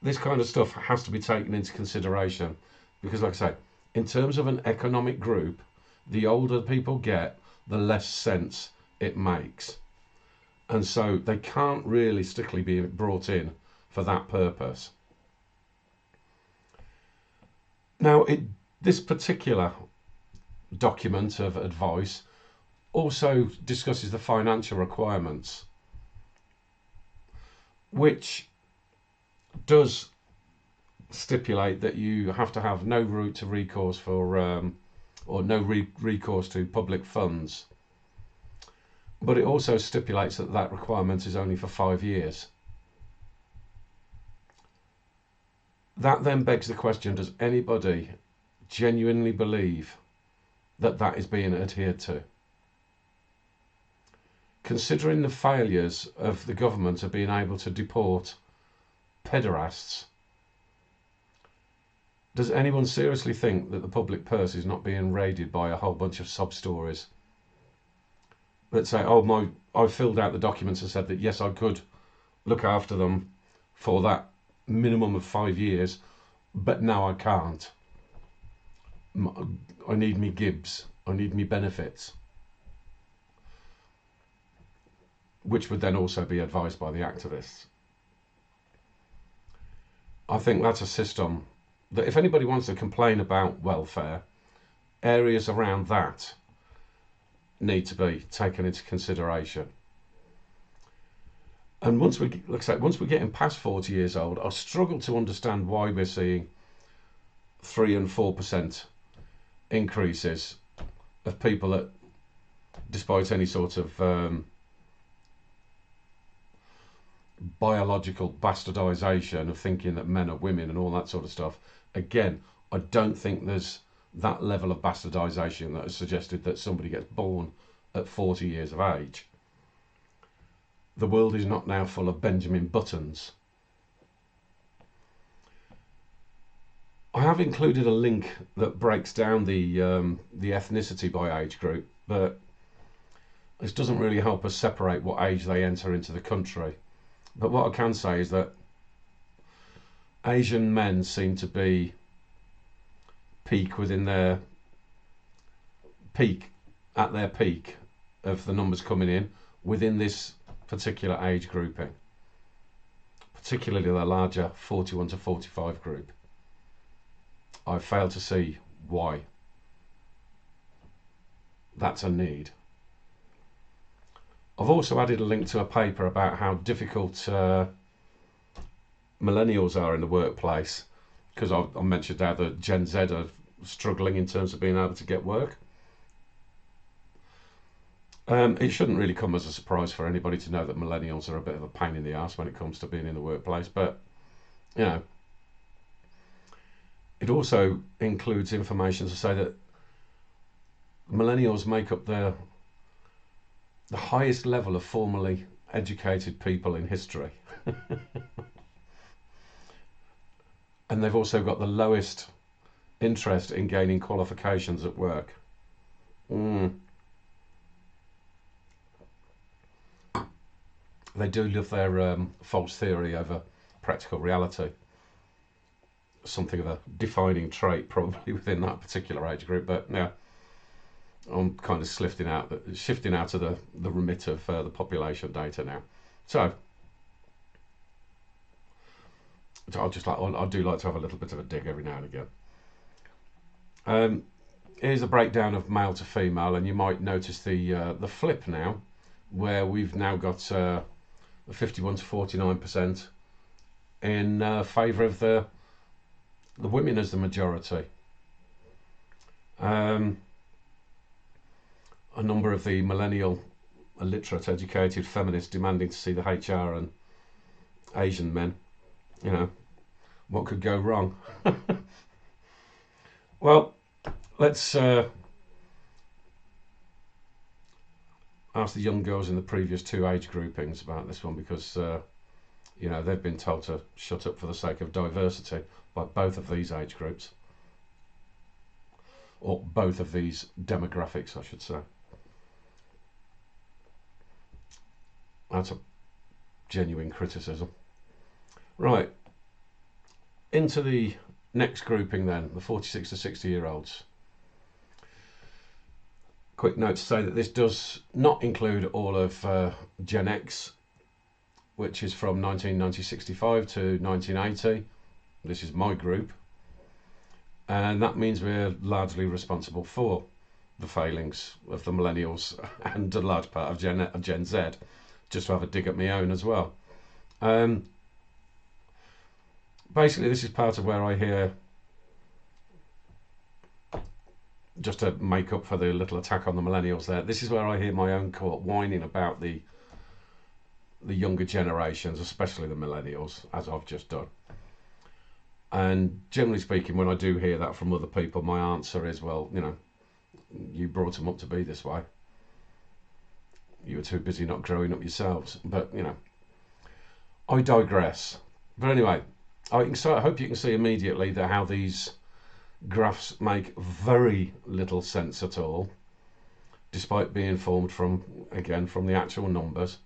This kind of stuff has to be taken into consideration because, like I say, in terms of an economic group, the older people get, the less sense it makes. And so they can't realistically be brought in for that purpose. Now, this particular document of advice also discusses the financial requirements, which does stipulate that you have to have no route to recourse for or no recourse to public funds, but it also stipulates that that requirement is only for 5 years. That then begs the question, does anybody genuinely believe that that is being adhered to? Considering the failures of the government of being able to deport pederasts, does anyone seriously think that the public purse is not being raided by a whole bunch of sob stories that say, oh, I filled out the documents and said that yes, I could look after them for that minimum of 5 years, but now I can't. I need me gibs, I need me benefits, which would then also be advised by the activists. I think that's a system that if anybody wants to complain about welfare, areas around that need to be taken into consideration. And once we're getting past 40 years old, I struggle to understand why we're seeing 3 and 4% increases of people that, despite any sort of biological bastardization of thinking that men are women and all that sort of stuff. Again, I don't think there's that level of bastardization that has suggested that somebody gets born at 40 years of age. The world is not now full of Benjamin Buttons. I have included a link that breaks down the ethnicity by age group, but this doesn't really help us separate what age they enter into the country. But what I can say is that Asian men seem to be at their peak of the numbers coming in within this particular age grouping, particularly the larger 41 to 45 group. I fail to see why that's a need. I've also added a link to a paper about how difficult millennials are in the workplace, because I mentioned how the Gen Z are struggling in terms of being able to get work. It shouldn't really come as a surprise for anybody to know that millennials are a bit of a pain in the ass when it comes to being in the workplace, but you know, it also includes information to say that millennials make up the highest level of formally educated people in history. And they've also got the lowest interest in gaining qualifications at work. They do live their false theory over practical reality. Something of a defining trait probably within that particular age group, but yeah, I'm kind of shifting out of the remit of the population data now. So I do like to have a little bit of a dig every now and again. Here's a breakdown of male to female, and you might notice the flip now, where we've now got 51 to 49% in favour of the women as the majority. A number of the millennial illiterate educated feminists demanding to see the HR and Asian men. You know, what could go wrong? Well, let's ask the young girls in the previous two age groupings about this one, because you know, they've been told to shut up for the sake of diversity by both of these age groups, or both of these demographics, I should say. That's a genuine criticism. Right, into the next grouping then, the 46 to 60 year olds. Quick note to say that this does not include all of Gen X, which is from 1965 to 1980. This is my group, and that means we're largely responsible for the failings of the millennials and a large part of Gen Z, just to have a dig at my own as well. Basically, this is part of where I hear, just to make up for the little attack on the millennials there, this is where I hear my own court whining about the younger generations, especially the millennials, as I've just done. And generally speaking, when I do hear that from other people, my answer is, well, you know, you brought them up to be this way. You were too busy not growing up yourselves. But, you know, I digress. But anyway, I hope you can see immediately that how these graphs make very little sense at all, despite being formed from the actual numbers.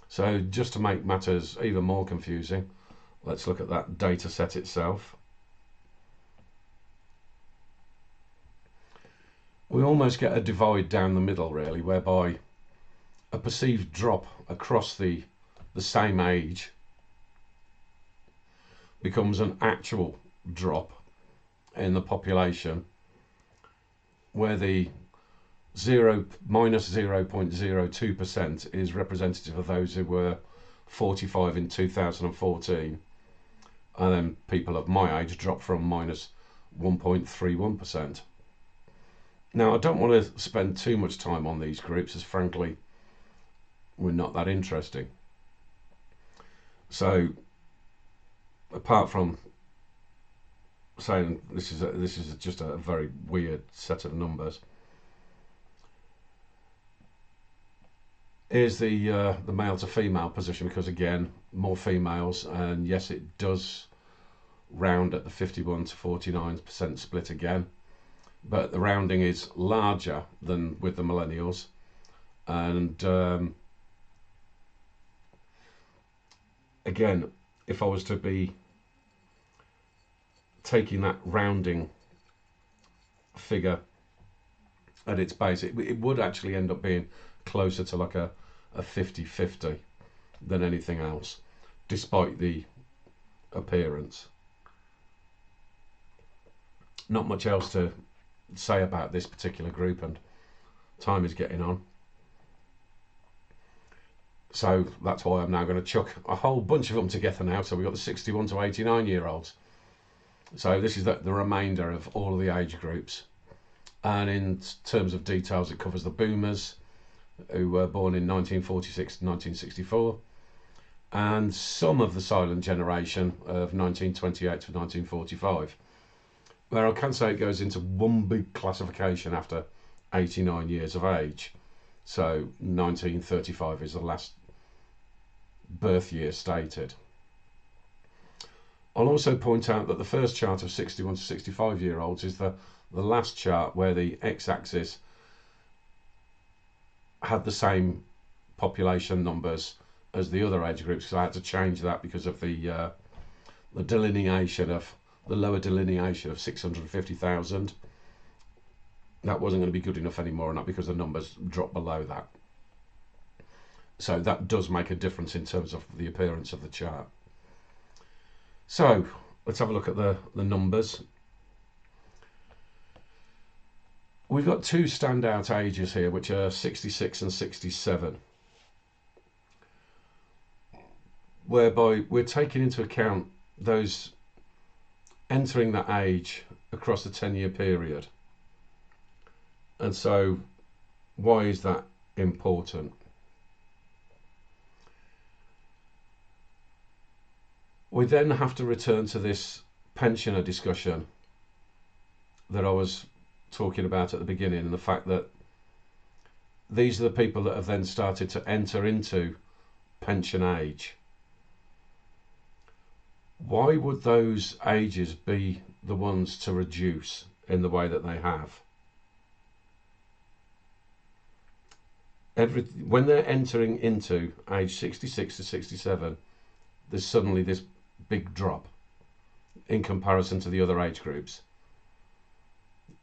So just to make matters even more confusing, let's look at that data set itself. We almost get a divide down the middle, really, whereby a perceived drop across the same age becomes an actual drop in the population, where the minus 0.02% is representative of those who were 45 in 2014, and then people of my age drop from minus 1.31%. Now, I don't want to spend too much time on these groups, as frankly we're not that interesting. So apart from saying this is just a very weird set of numbers, here's the male to female position, because again, more females, and yes, it does round at the 51 to 49% split again, but the rounding is larger than with the millennials. And again, if I was to be taking that rounding figure at its base, it would actually end up being closer to like a 50-50 than anything else, despite the appearance. Not much else to say about this particular group, and time is getting on. So that's why I'm now going to chuck a whole bunch of them together now. So we've got the 61 to 89-year-olds. So this is the remainder of all of the age groups. And in terms of details, it covers the boomers, who were born in 1946 to 1964, and some of the silent generation of 1928 to 1945, where I can say it goes into one big classification after 89 years of age. So 1935 is the last birth year stated. I'll also point out that the first chart of 61 to 65-year-olds is the last chart where the x-axis had the same population numbers as the other age groups, because I had to change that because of the delineation of the lower delineation of 650,000. That wasn't going to be good enough anymore, and not because the numbers dropped below that. So that does make a difference in terms of the appearance of the chart. So let's have a look at the numbers. We've got two standout ages here, which are 66 and 67, whereby we're taking into account those entering that age across the 10-year period. And so why is that important? We then have to return to this pensioner discussion that I was talking about at the beginning, and the fact that these are the people that have then started to enter into pension age. Why would those ages be the ones to reduce in the way that they have? When they're entering into age 66 to 67, there's suddenly this big drop in comparison to the other age groups,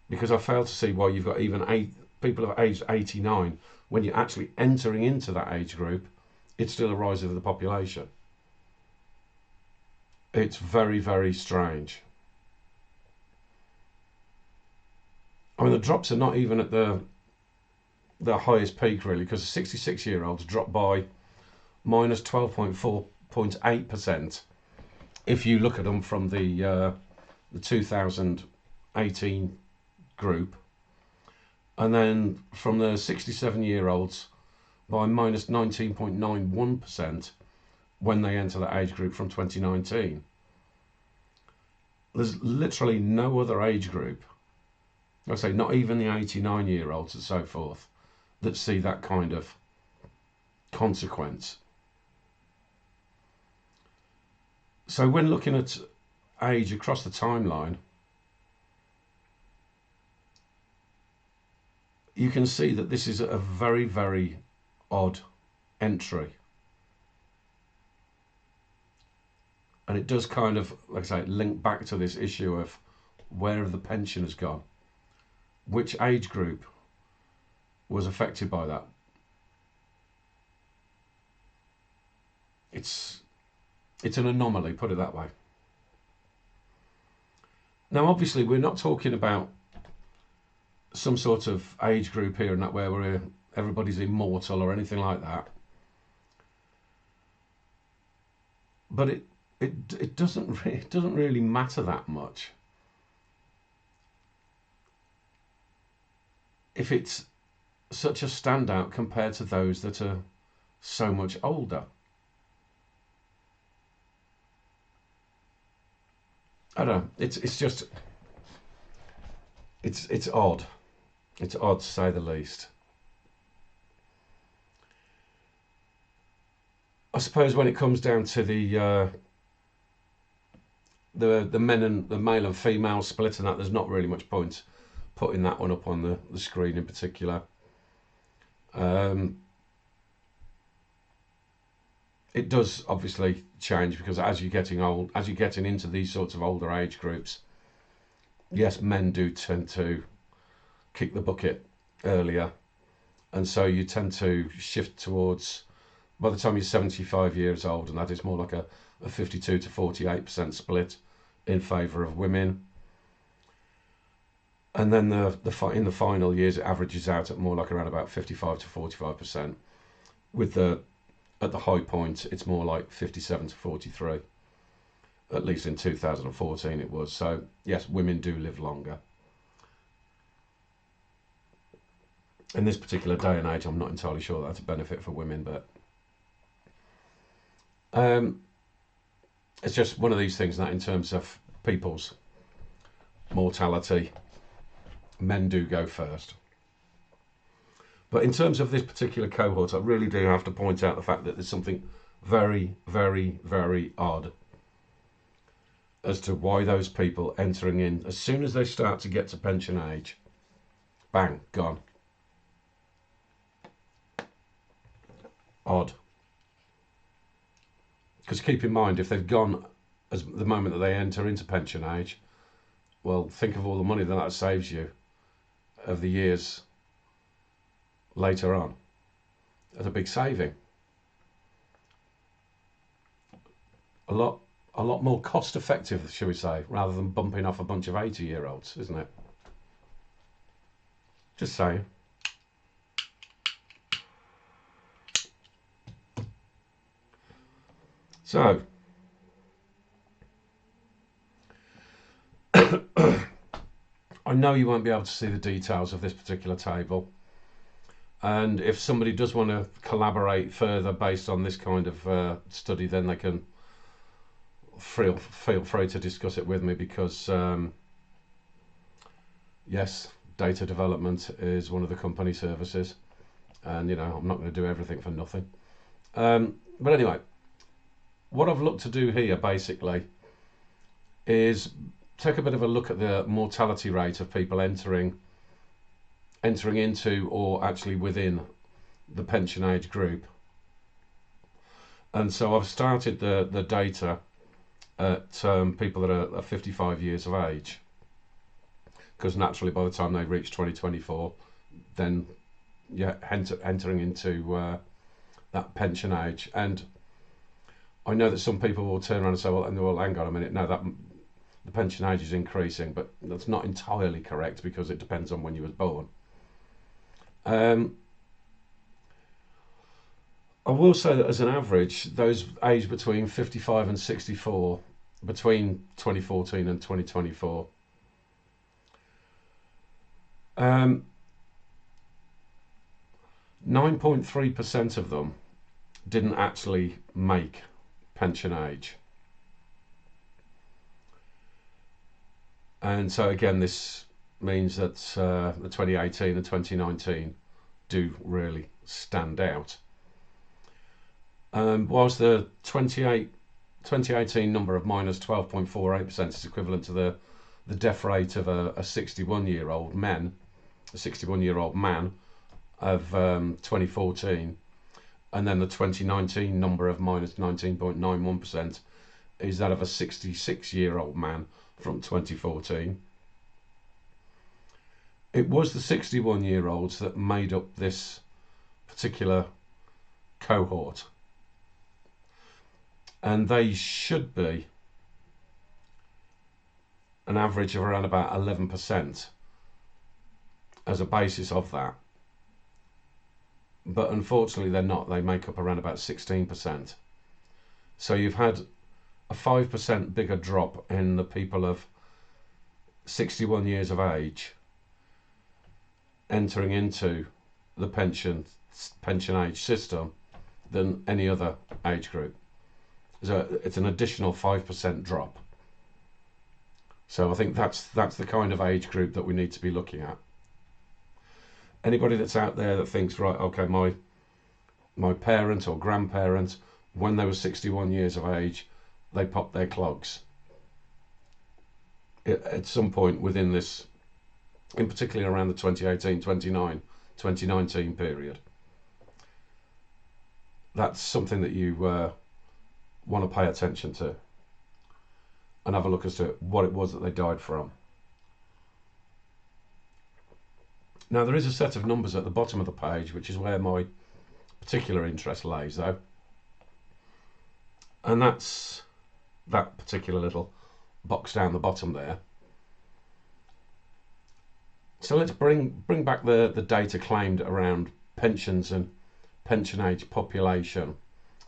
because I fail to see why you've got even people of age 89, when you're actually entering into that age group, it's still a rise of the population. It's very, very strange. I mean, the drops are not even at the highest peak, really, because the 66-year-olds dropped by minus 12.8% if you look at them from the 2018 group, and then from the 67-year-olds by minus 19.91% when they enter the age group from 2019. There's literally no other age group, I say not even the 89-year-olds and so forth, that see that kind of consequence. So when looking at age across the timeline, you can see that this is a very, very odd entry. And it does kind of, like I say, link back to this issue of where have the pensioners gone? Which age group was affected by that? It's an anomaly, put it that way. Now, obviously, we're not talking about some sort of age group here and that where everybody's immortal or anything like that. But it doesn't really matter that much if it's such a standout compared to those that are so much older. I don't know. It's just it's odd. It's odd to say the least. I suppose when it comes down to the men and the male and female split and that, there's not really much point putting that one up on the screen in particular. It does obviously change, because as you're getting old, as you're getting into these sorts of older age groups, yes, men do tend to kick the bucket earlier, and so you tend to shift towards, by the time you're 75 years old, and that is more like a 52 to 48% split in favour of women. And then in the final years, it averages out at more like around about 55 to 45%, with the at the high point, it's more like 57 to 43. At least in 2014 it was. So yes, women do live longer. In this particular day and age, I'm not entirely sure that's a benefit for women, but it's just one of these things that in terms of people's mortality, men do go first. But in terms of this particular cohort, I really do have to point out the fact that there's something very, very, very odd as to why those people entering in, as soon as they start to get to pension age, bang, gone. Odd. Because keep in mind, if they've gone as the moment that they enter into pension age, well, think of all the money that saves you of the years later on. That's a big saving. A lot more cost effective, shall we say, rather than bumping off a bunch of 80-year-olds, isn't it? Just saying. So, I know you won't be able to see the details of this particular table. And if somebody does want to collaborate further based on this kind of study, then they can feel free to discuss it with me, because yes, data development is one of the company services, and I'm not going to do everything for nothing. But anyway, what I've looked to do here basically is take a bit of a look at the mortality rate of people entering into or actually within the pension age group. And so I've started the data at people that are 55 years of age, because naturally by the time they reach 2024, then entering into that pension age. And I know that some people will turn around and say, well, hang on a minute, no, that the pension age is increasing, but that's not entirely correct, because it depends on when you were born. I will say that as an average, those aged between 55 and 64 between 2014 and 2024, 9.3% of them didn't actually make pension age. And so again, this means that the 2018 and 2019 do really stand out. Whilst the 2018 number of minus 12.48% is equivalent to the death rate of a 61-year-old man of 2014, and then the 2019 number of minus 19.91% is that of a 66-year-old man from 2014. It was the 61-year-olds that made up this particular cohort, and they should be an average of around about 11% as a basis of that. But unfortunately they're not. They make up around about 16%. So you've had a 5% bigger drop in the people of 61 years of age entering into the pension age system than any other age group. So it's an additional 5% drop. So I think that's the kind of age group that we need to be looking at. Anybody that's out there that thinks, right, okay, my parent or grandparent, when they were 61 years of age, they popped their clogs. At some point within this, in particular around the 2019 period, that's something that you want to pay attention to and have a look as to what it was that they died from. Now there is a set of numbers at the bottom of the page, which is where my particular interest lays though, and that's that particular little box down the bottom there. So let's bring back the data claimed around pensions and pension age population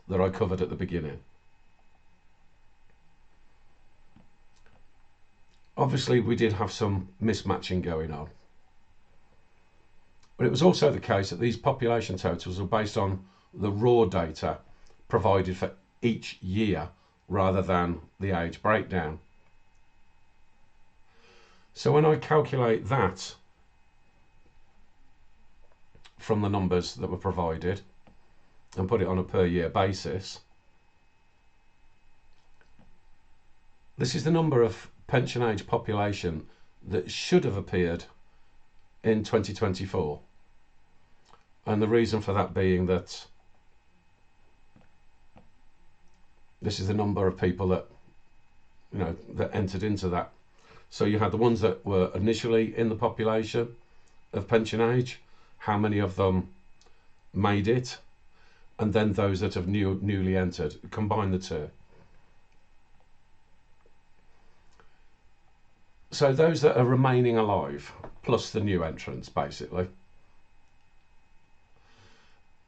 that I covered at the beginning. Obviously, we did have some mismatching going on. But it was also the case that these population totals were based on the raw data provided for each year rather than the age breakdown. So when I calculate that from the numbers that were provided and put it on a per year basis, this is the number of pension age population that should have appeared in 2024. And the reason for that being that this is the number of people that, that entered into that. So you had the ones that were initially in the population of pension age, how many of them made it, and then those that have newly entered. Combine the two. So those that are remaining alive, plus the new entrants, basically.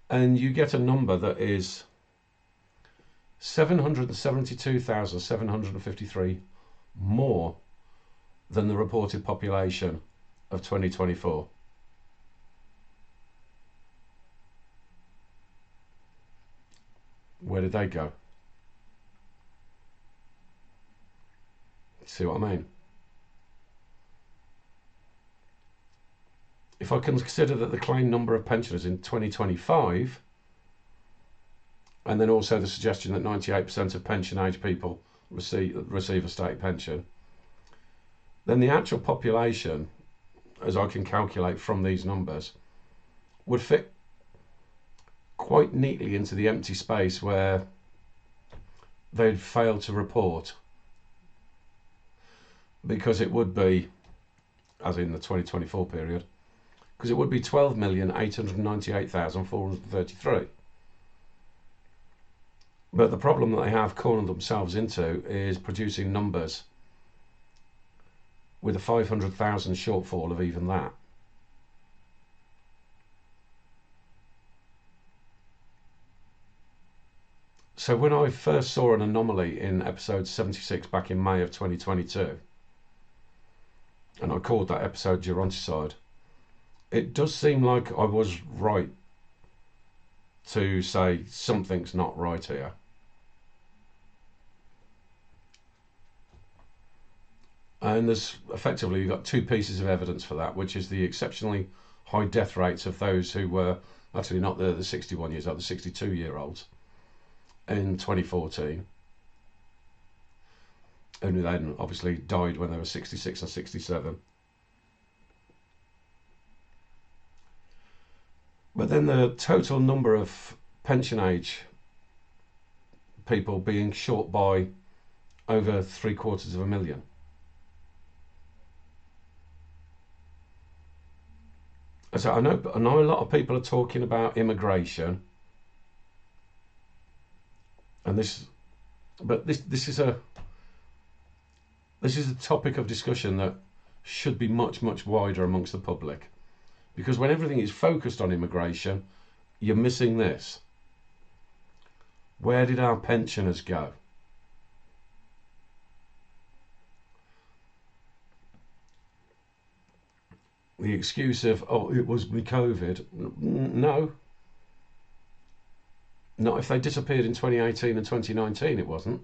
And you get a number that is 772,753 more than the reported population of 2024. Where did they go? See what I mean? If I consider that the claimed number of pensioners in 2025, and then also the suggestion that 98% of pension age people receive a state pension, then the actual population, as I can calculate from these numbers, would fit quite neatly into the empty space where they'd failed to report, because it would be, as in the 2024 period, because it would be 12,898,433. But the problem that they have cornered themselves into is producing numbers with a 500,000 shortfall of even that. So when I first saw an anomaly in episode 76 back in May of 2022, and I called that episode Geronticide, it does seem like I was right to say something's not right here. And there's effectively, you've got two pieces of evidence for that, which is the exceptionally high death rates of those who were actually not the 61 years old, the 62-year-olds in 2014, and then obviously died when they were 66 and 67. But then the total number of pension age people being short by over 750,000. So I know a lot of people are talking about immigration, and this is a topic of discussion that should be much wider amongst the public, because when everything is focused on immigration, you're missing this. Where did our pensioners go? The excuse of, oh, it was with COVID. No. Not if they disappeared in 2018 and 2019, it wasn't.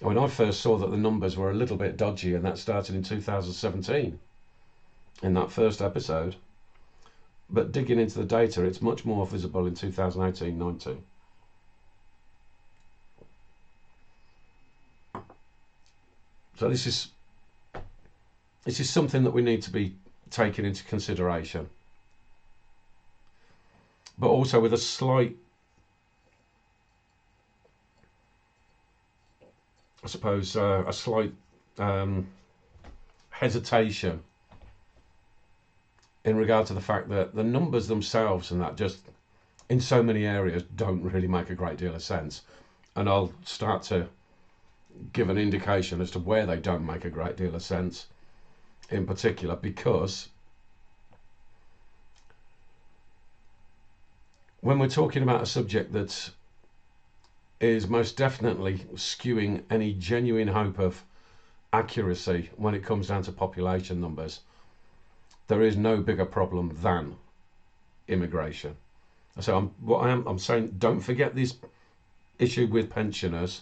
When I first saw that the numbers were a little bit dodgy, and that started in 2017, in that first episode. But digging into the data, it's much more visible in 2018-19. So this is something that we need to be taking into consideration, but also with a slight, I suppose, a slight hesitation in regard to the fact that the numbers themselves and that just in so many areas don't really make a great deal of sense. And I'll start to give an indication as to where they don't make a great deal of sense in particular, because when we're talking about a subject that is most definitely skewing any genuine hope of accuracy when it comes down to population numbers, there is no bigger problem than immigration. So I'm saying, don't forget this issue with pensioners,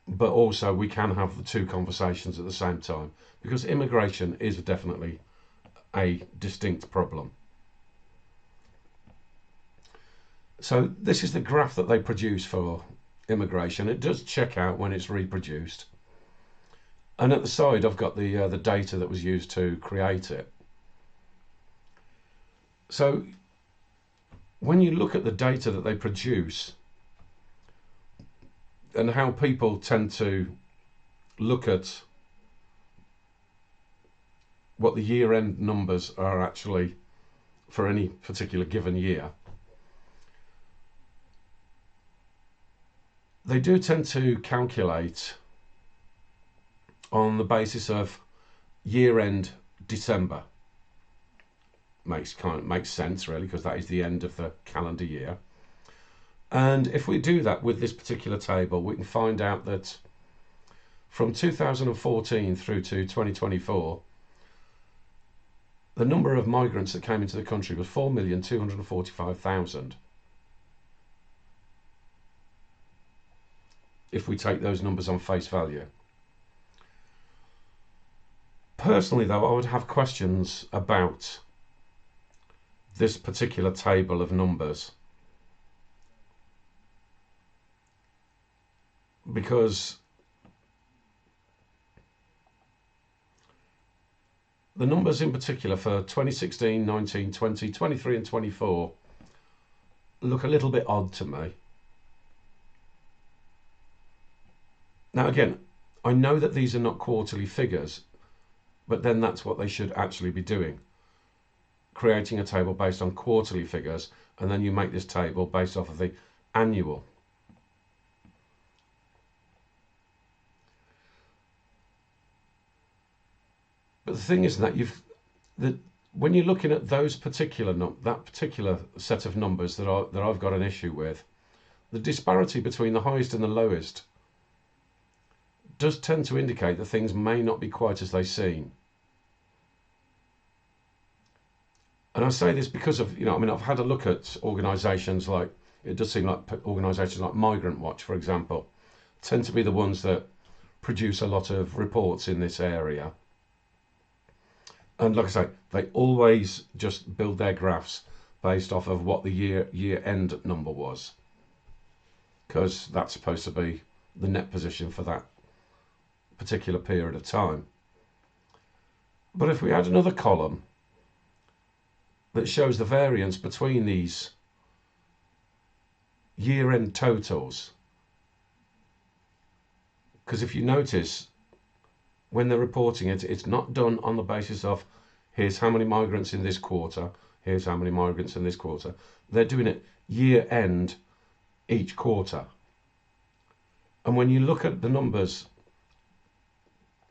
but also we can have the two conversations at the same time, because immigration is definitely a distinct problem. So this is the graph that they produce for immigration. It does check out when it's reproduced, and at the side I've got the data that was used to create it. So when you look at the data that they produce and how people tend to look at what the year-end numbers are actually for any particular given year, they do tend to calculate on the basis of year-end December. Makes sense really, because that is the end of the calendar year. And if we do that with this particular table, we can find out that from 2014 through to 2024, the number of migrants that came into the country was 4,245,000. If we take those numbers on face value. Personally though, I would have questions about this particular table of numbers, because the numbers in particular for 2016, 19, 20, 23 and 24 look a little bit odd to me. Now again, I know that these are not quarterly figures, but then that's what they should actually be doing. Creating a table based on quarterly figures, and then you make this table based off of the annual. But the thing is that when you're looking at those that particular set of numbers that I've got an issue with, the disparity between the highest and the lowest does tend to indicate that things may not be quite as they seem. And I say this because of, I've had a look at organisations like, it does seem like organisations like Migrant Watch, for example, tend to be the ones that produce a lot of reports in this area. And like I say, they always just build their graphs based off of what the year-end number was, because that's supposed to be the net position for that particular period of time. But if we add another column that shows the variance between these year-end totals, because if you notice, when they're reporting it, it's not done on the basis of here's how many migrants in this quarter, here's how many migrants in this quarter. They're doing it year-end each quarter. And when you look at the numbers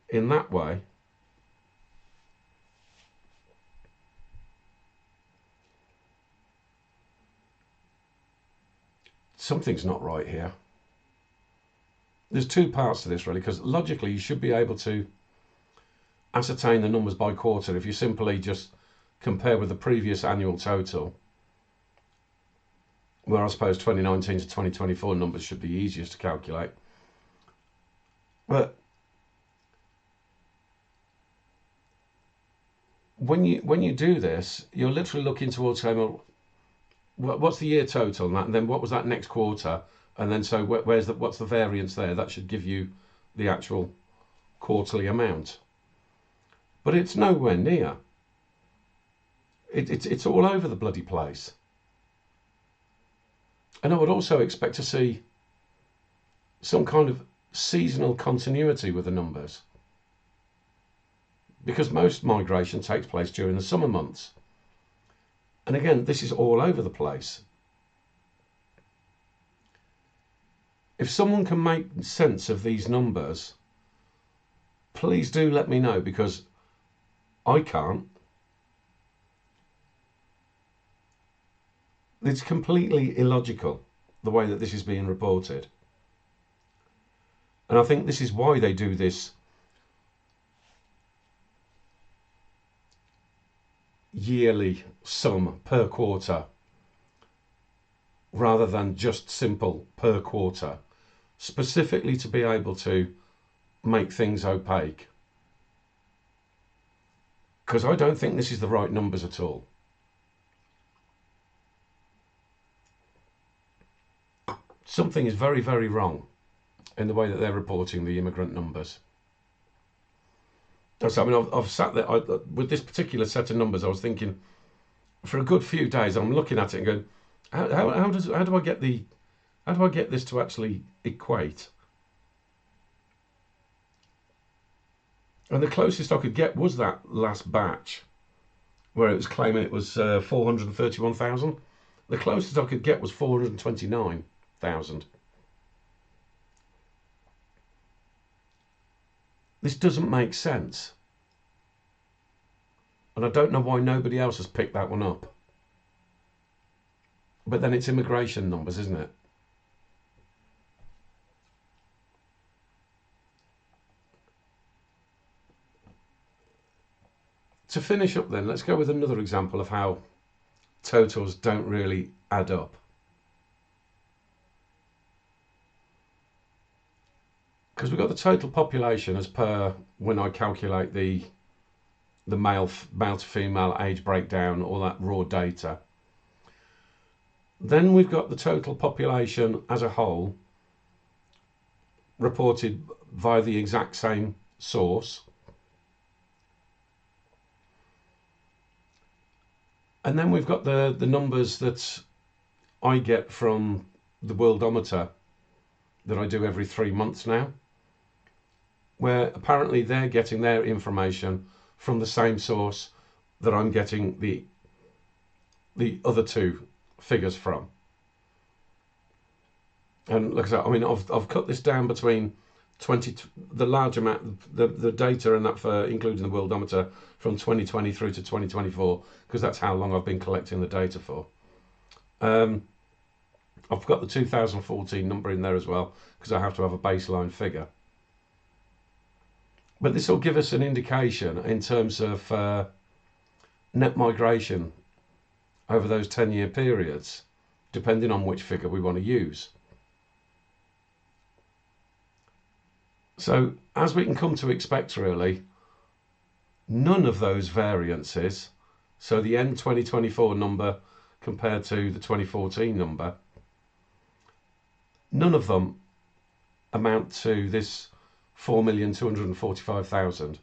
in that way, something's not right here. There's two parts to this really, because logically you should be able to ascertain the numbers by quarter if you simply just compare with the previous annual total, where I suppose 2019 to 2024 numbers should be easiest to calculate. But when you do this, you're literally looking towards saying, well, what's the year total, and then what was that next quarter, and then so what's the variance there? That should give you the actual quarterly amount. But it's nowhere near. It's all over the bloody place. And I would also expect to see some kind of seasonal continuity with the numbers, because most migration takes place during the summer months. And again, this is all over the place. If someone can make sense of these numbers, please do let me know, because I can't. It's completely illogical, the way that this is being reported. And I think this is why they do this yearly sum per quarter rather than just simple per quarter, specifically to be able to make things opaque. Because I don't think this is the right numbers at all. Something is very, very wrong in the way that they're reporting the immigrant numbers. So, I mean, I've sat there with this particular set of numbers. I was thinking for a good few days. I'm looking at it and going, how do I get this to actually equate? And the closest I could get was that last batch, where it was claiming it was 431,000. The closest I could get was 429,000. This doesn't make sense. And I don't know why nobody else has picked that one up. But then it's immigration numbers, isn't it? To finish up then, let's go with another example of how totals don't really add up. Because we've got the total population as per when I calculate the male to female age breakdown, all that raw data. Then we've got the total population as a whole reported via the exact same source. And then we've got the numbers that I get from the Worldometer that I do every 3 months now, where apparently they're getting their information from the same source that I'm getting the other two figures from. And like I said, I mean, I've cut this down between the large amount, the data, and that for including the Worldometer from 2020 through to 2024, because that's how long I've been collecting the data for. I've got the 2014 number in there as well, because I have to have a baseline figure. But this will give us an indication in terms of net migration over those 10-year periods, depending on which figure we want to use. So, as we can come to expect, really, none of those variances, so the end 2024 number compared to the 2014 number, none of them amount to this 4,245,000.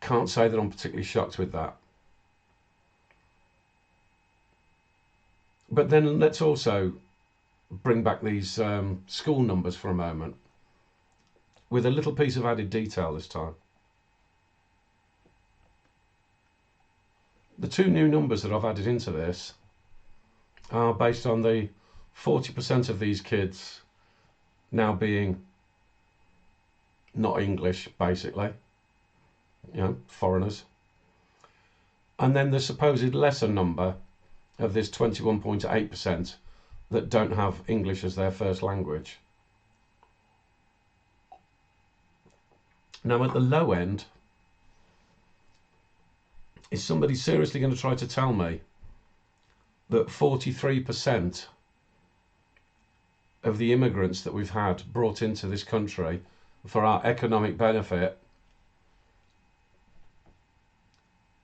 Can't say that I'm particularly shocked with that. But then let's also bring back these school numbers for a moment, with a little piece of added detail this time. The two new numbers that I've added into this are based on the 40% of these kids now being not English, basically, foreigners. And then the supposed lesser number of this 21.8% that don't have English as their first language. Now at the low end, is somebody seriously going to try to tell me that 43% of the immigrants that we've had brought into this country for our economic benefit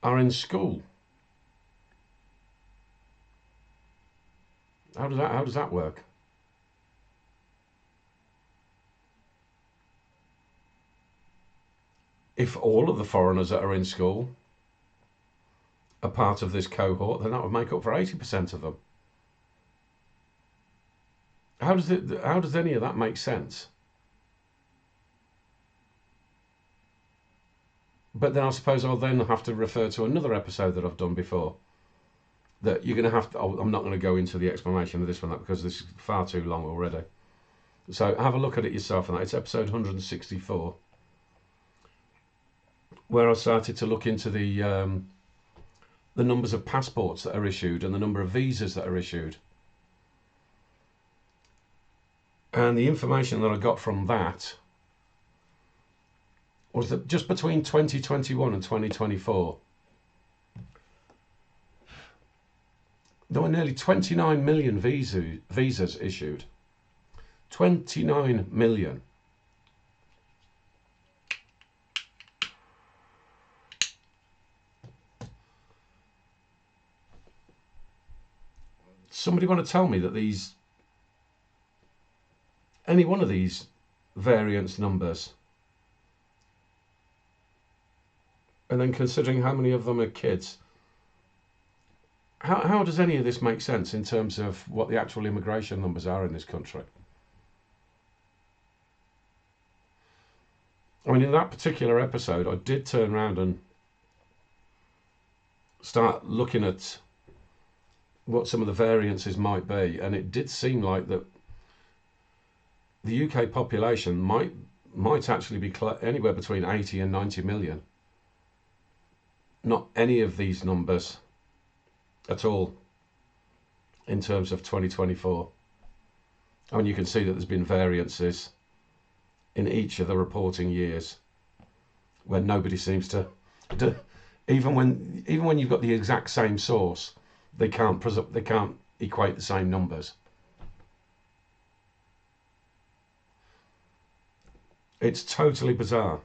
are in school? How does that work? If all of the foreigners that are in school are part of this cohort, then that would make up for 80% of them. How does any of that make sense? But then I suppose I'll then have to refer to another episode that I've done before, that you're going to have to, I'm not going to go into the explanation of this one because this is far too long already. So have a look at it yourself, and it's episode 164, where I started to look into the the numbers of passports that are issued and the number of visas that are issued. And the information that I got from that was that just between 2021 and 2024, there were nearly 29 million visas issued. 29 million. Somebody want to tell me that any one of these variance numbers, and then considering how many of them are kids, how does any of this make sense in terms of what the actual immigration numbers are in this country? I mean, in that particular episode, I did turn around and start looking at what some of the variances might be, and it did seem like that the UK population might actually be anywhere between 80 and 90 million. Not any of these numbers at all in terms of 2024. I mean, you can see that there's been variances in each of the reporting years where nobody seems to even when you've got the exact same source, they can't equate the same numbers. It's totally bizarre.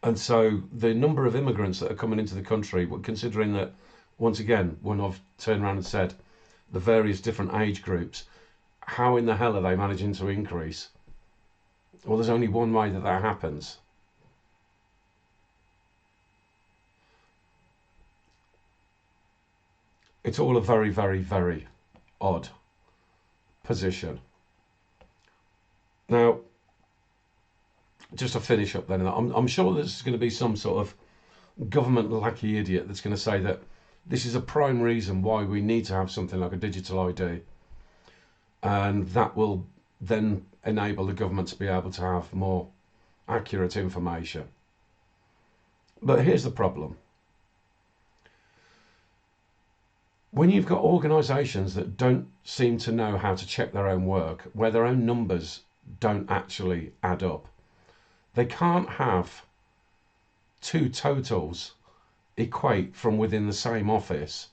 And so the number of immigrants that are coming into the country, considering that, once again, when I've turned around and said the various different age groups, how in the hell are they managing to increase? Well, there's only one way that happens. It's all a very, very, very odd position. Now, just to finish up then, I'm sure there's going to be some sort of government lackey idiot that's going to say that this is a prime reason why we need to have something like a digital ID, and that will then enable the government to be able to have more accurate information. But here's the problem. When you've got organisations that don't seem to know how to check their own work, where their own numbers don't actually add up, they can't have two totals equate from within the same office.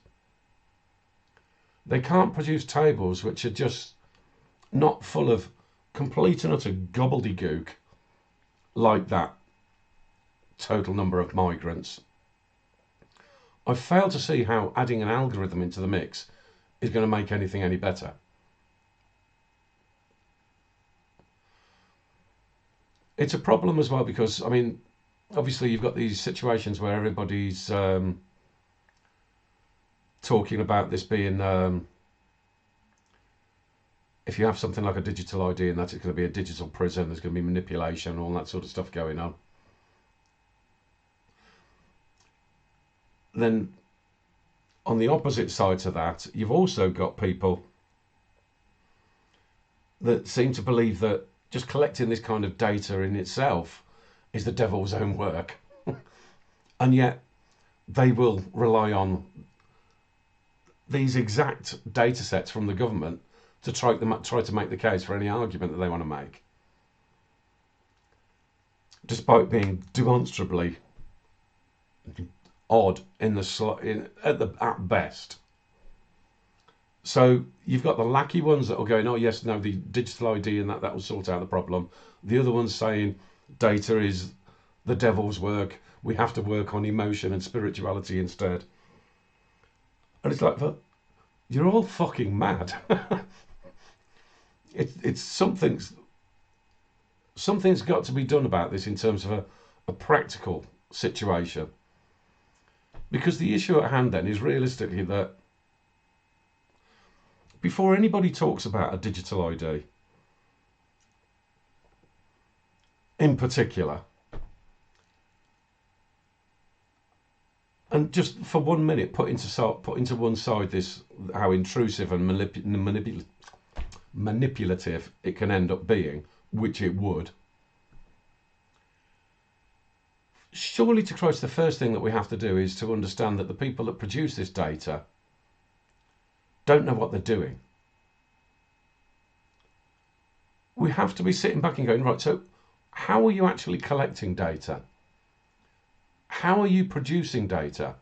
They can't produce tables which are just not full of complete and utter gobbledygook like that total number of migrants. I fail to see how adding an algorithm into the mix is going to make anything any better. It's a problem as well because, I mean, obviously you've got these situations where everybody's talking about this being, if you have something like a digital ID and that it's going to be a digital prison, there's going to be manipulation, all that sort of stuff going on. Then on the opposite side to that, you've also got people that seem to believe that just collecting this kind of data in itself is the devil's own work. And yet they will rely on these exact data sets from the government to try to make the case for any argument that they want to make, despite being demonstrably odd at best. So you've got the lackey ones that are going, oh yes, no, the digital ID and that will sort out the problem. The other ones saying data is the devil's work. We have to work on emotion and spirituality instead. And it's like, but you're all fucking mad. It's something's got to be done about this in terms of a practical situation. Because the issue at hand then is realistically that before anybody talks about a digital ID, in particular, and just for 1 minute put into one side this how intrusive and manipulative it can end up being, which it would. Surely to Christ, the first thing that we have to do is to understand that the people that produce this data don't know what they're doing. We have to be sitting back and going, right, so how are you actually collecting data? How are you producing data?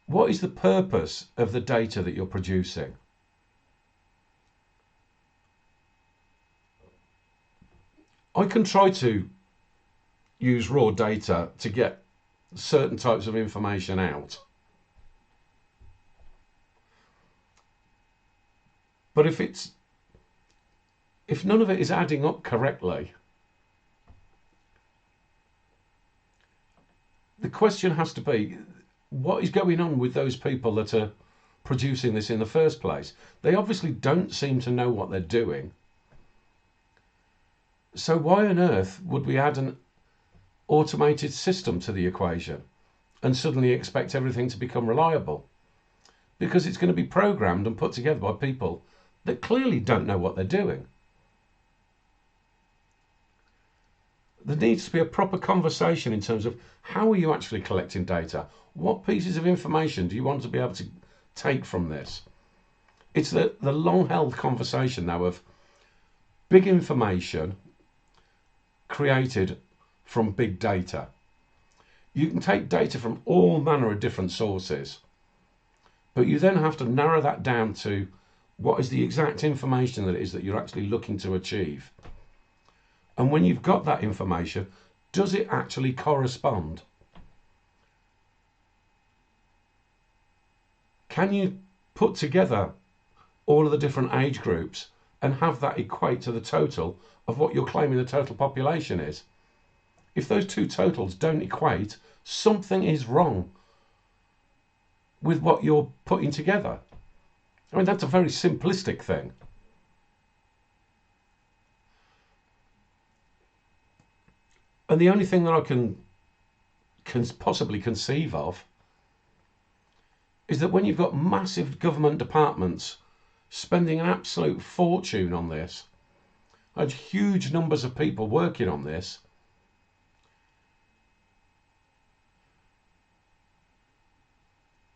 What is the purpose of the data that you're producing? I can try to use raw data to get certain types of information out. But if none of it is adding up correctly, the question has to be, what is going on with those people that are producing this in the first place? They obviously don't seem to know what they're doing. So why on earth would we add an automated system to the equation and suddenly expect everything to become reliable? Because it's going to be programmed and put together by people that clearly don't know what they're doing. There needs to be a proper conversation in terms of how are you actually collecting data? What pieces of information do you want to be able to take from this? It's the long-held conversation now of big information created from big data. You can take data from all manner of different sources, but you then have to narrow that down to what is the exact information that it is that you're actually looking to achieve. And when you've got that information, does it actually correspond? Can you put together all of the different age groups and have that equate to the total of what you're claiming the total population is? If those two totals don't equate, something is wrong with what you're putting together. I mean, that's a very simplistic thing. And the only thing that I can possibly conceive of is that when you've got massive government departments spending an absolute fortune on this, and huge numbers of people working on this,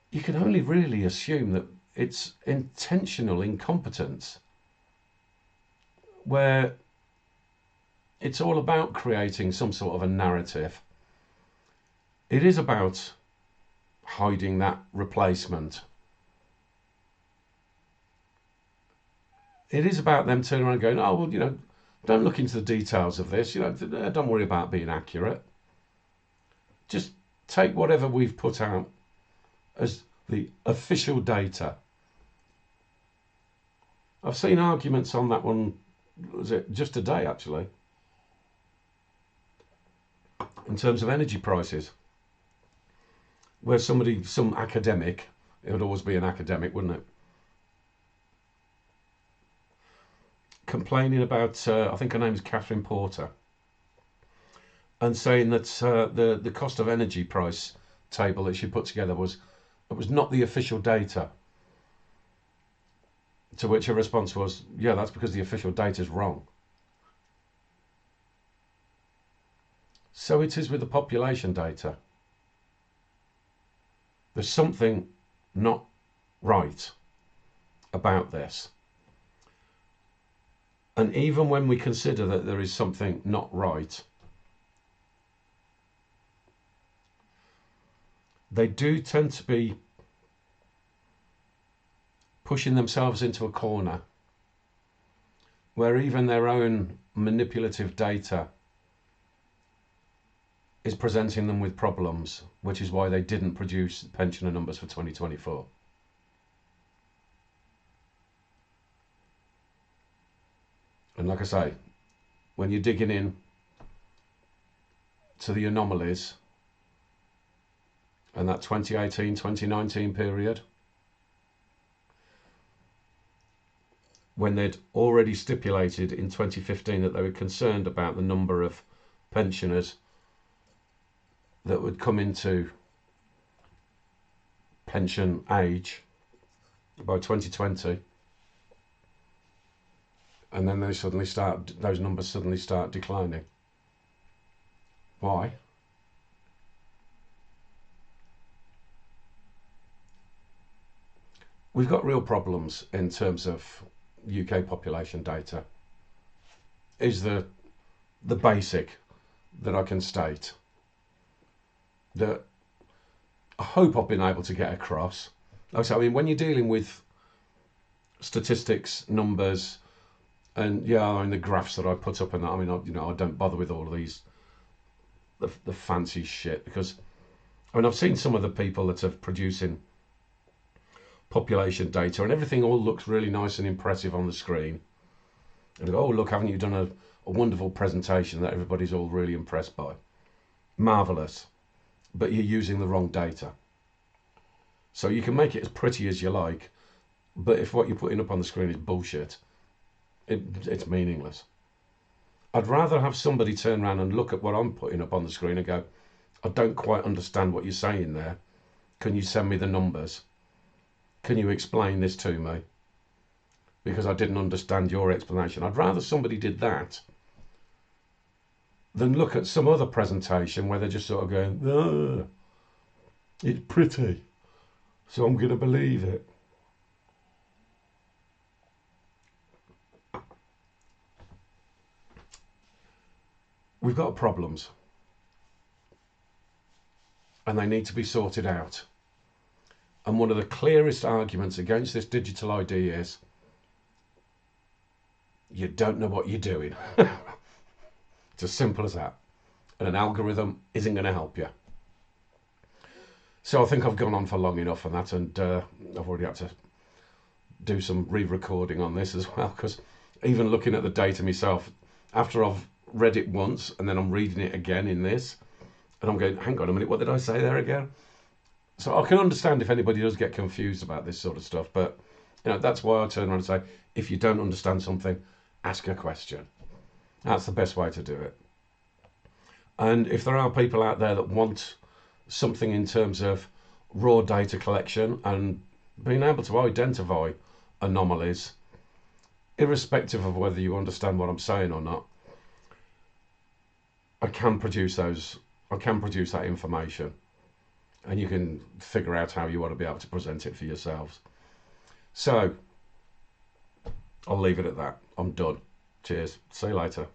you can only really assume that it's intentional incompetence, where it's all about creating some sort of a narrative. It is about hiding that replacement. It is about them turning around and going, oh, well, don't look into the details of this. Don't worry about being accurate. Just take whatever we've put out as the official data. I've seen arguments on that one, was it just today actually, in terms of energy prices, where some academic, it would always be an academic, wouldn't it, complaining about, I think her name's Catherine Porter, and saying that the cost of energy price table that she put together was not the official data. To which her response was, yeah, that's because the official data is wrong. So it is with the population data. There's something not right about this. And even when we consider that there is something not right, they do tend to be pushing themselves into a corner where even their own manipulative data is presenting them with problems, which is why they didn't produce pensioner numbers for 2024. And like I say, when you're digging in to the anomalies and that 2018-2019 period, when they'd already stipulated in 2015 that they were concerned about the number of pensioners that would come into pension age by 2020, and then those numbers suddenly start declining. Why? we've got real problems in terms of UK population data. Is the basic that I can state that I hope I've been able to get across. Like I say, I mean, when you're dealing with statistics, numbers, and yeah, I mean the graphs that I put up and that, I mean, I don't bother with all of these the fancy shit, because I mean I've seen some of the people that are producing population data and everything all looks really nice and impressive on the screen. And they go, oh look, haven't you done a wonderful presentation that everybody's all really impressed by? Marvelous. But you're using the wrong data. So you can make it as pretty as you like, but if what you're putting up on the screen is bullshit, it's meaningless. I'd rather have somebody turn around and look at what I'm putting up on the screen and go, I don't quite understand what you're saying there. Can you send me the numbers? Can you explain this to me? Because I didn't understand your explanation. I'd rather somebody did that than look at some other presentation where they're just sort of going, oh, it's pretty, so I'm going to believe it. We've got problems and they need to be sorted out. And one of the clearest arguments against this digital ID is you don't know what you're doing. It's as simple as that. And an algorithm isn't going to help you. So I think I've gone on for long enough on that, and I've already had to do some re-recording on this as well, because even looking at the data myself, after I've read it once and then I'm reading it again in this, and I'm going, hang on a minute, what did I say there again? So I can understand if anybody does get confused about this sort of stuff, but that's why I turn around and say, if you don't understand something, ask a question. That's the best way to do it. And if there are people out there that want something in terms of raw data collection and being able to identify anomalies, irrespective of whether you understand what I'm saying or not, I can produce that information, and you can figure out how you want to be able to present it for yourselves. So I'll leave it at that. I'm done. Cheers. See you later.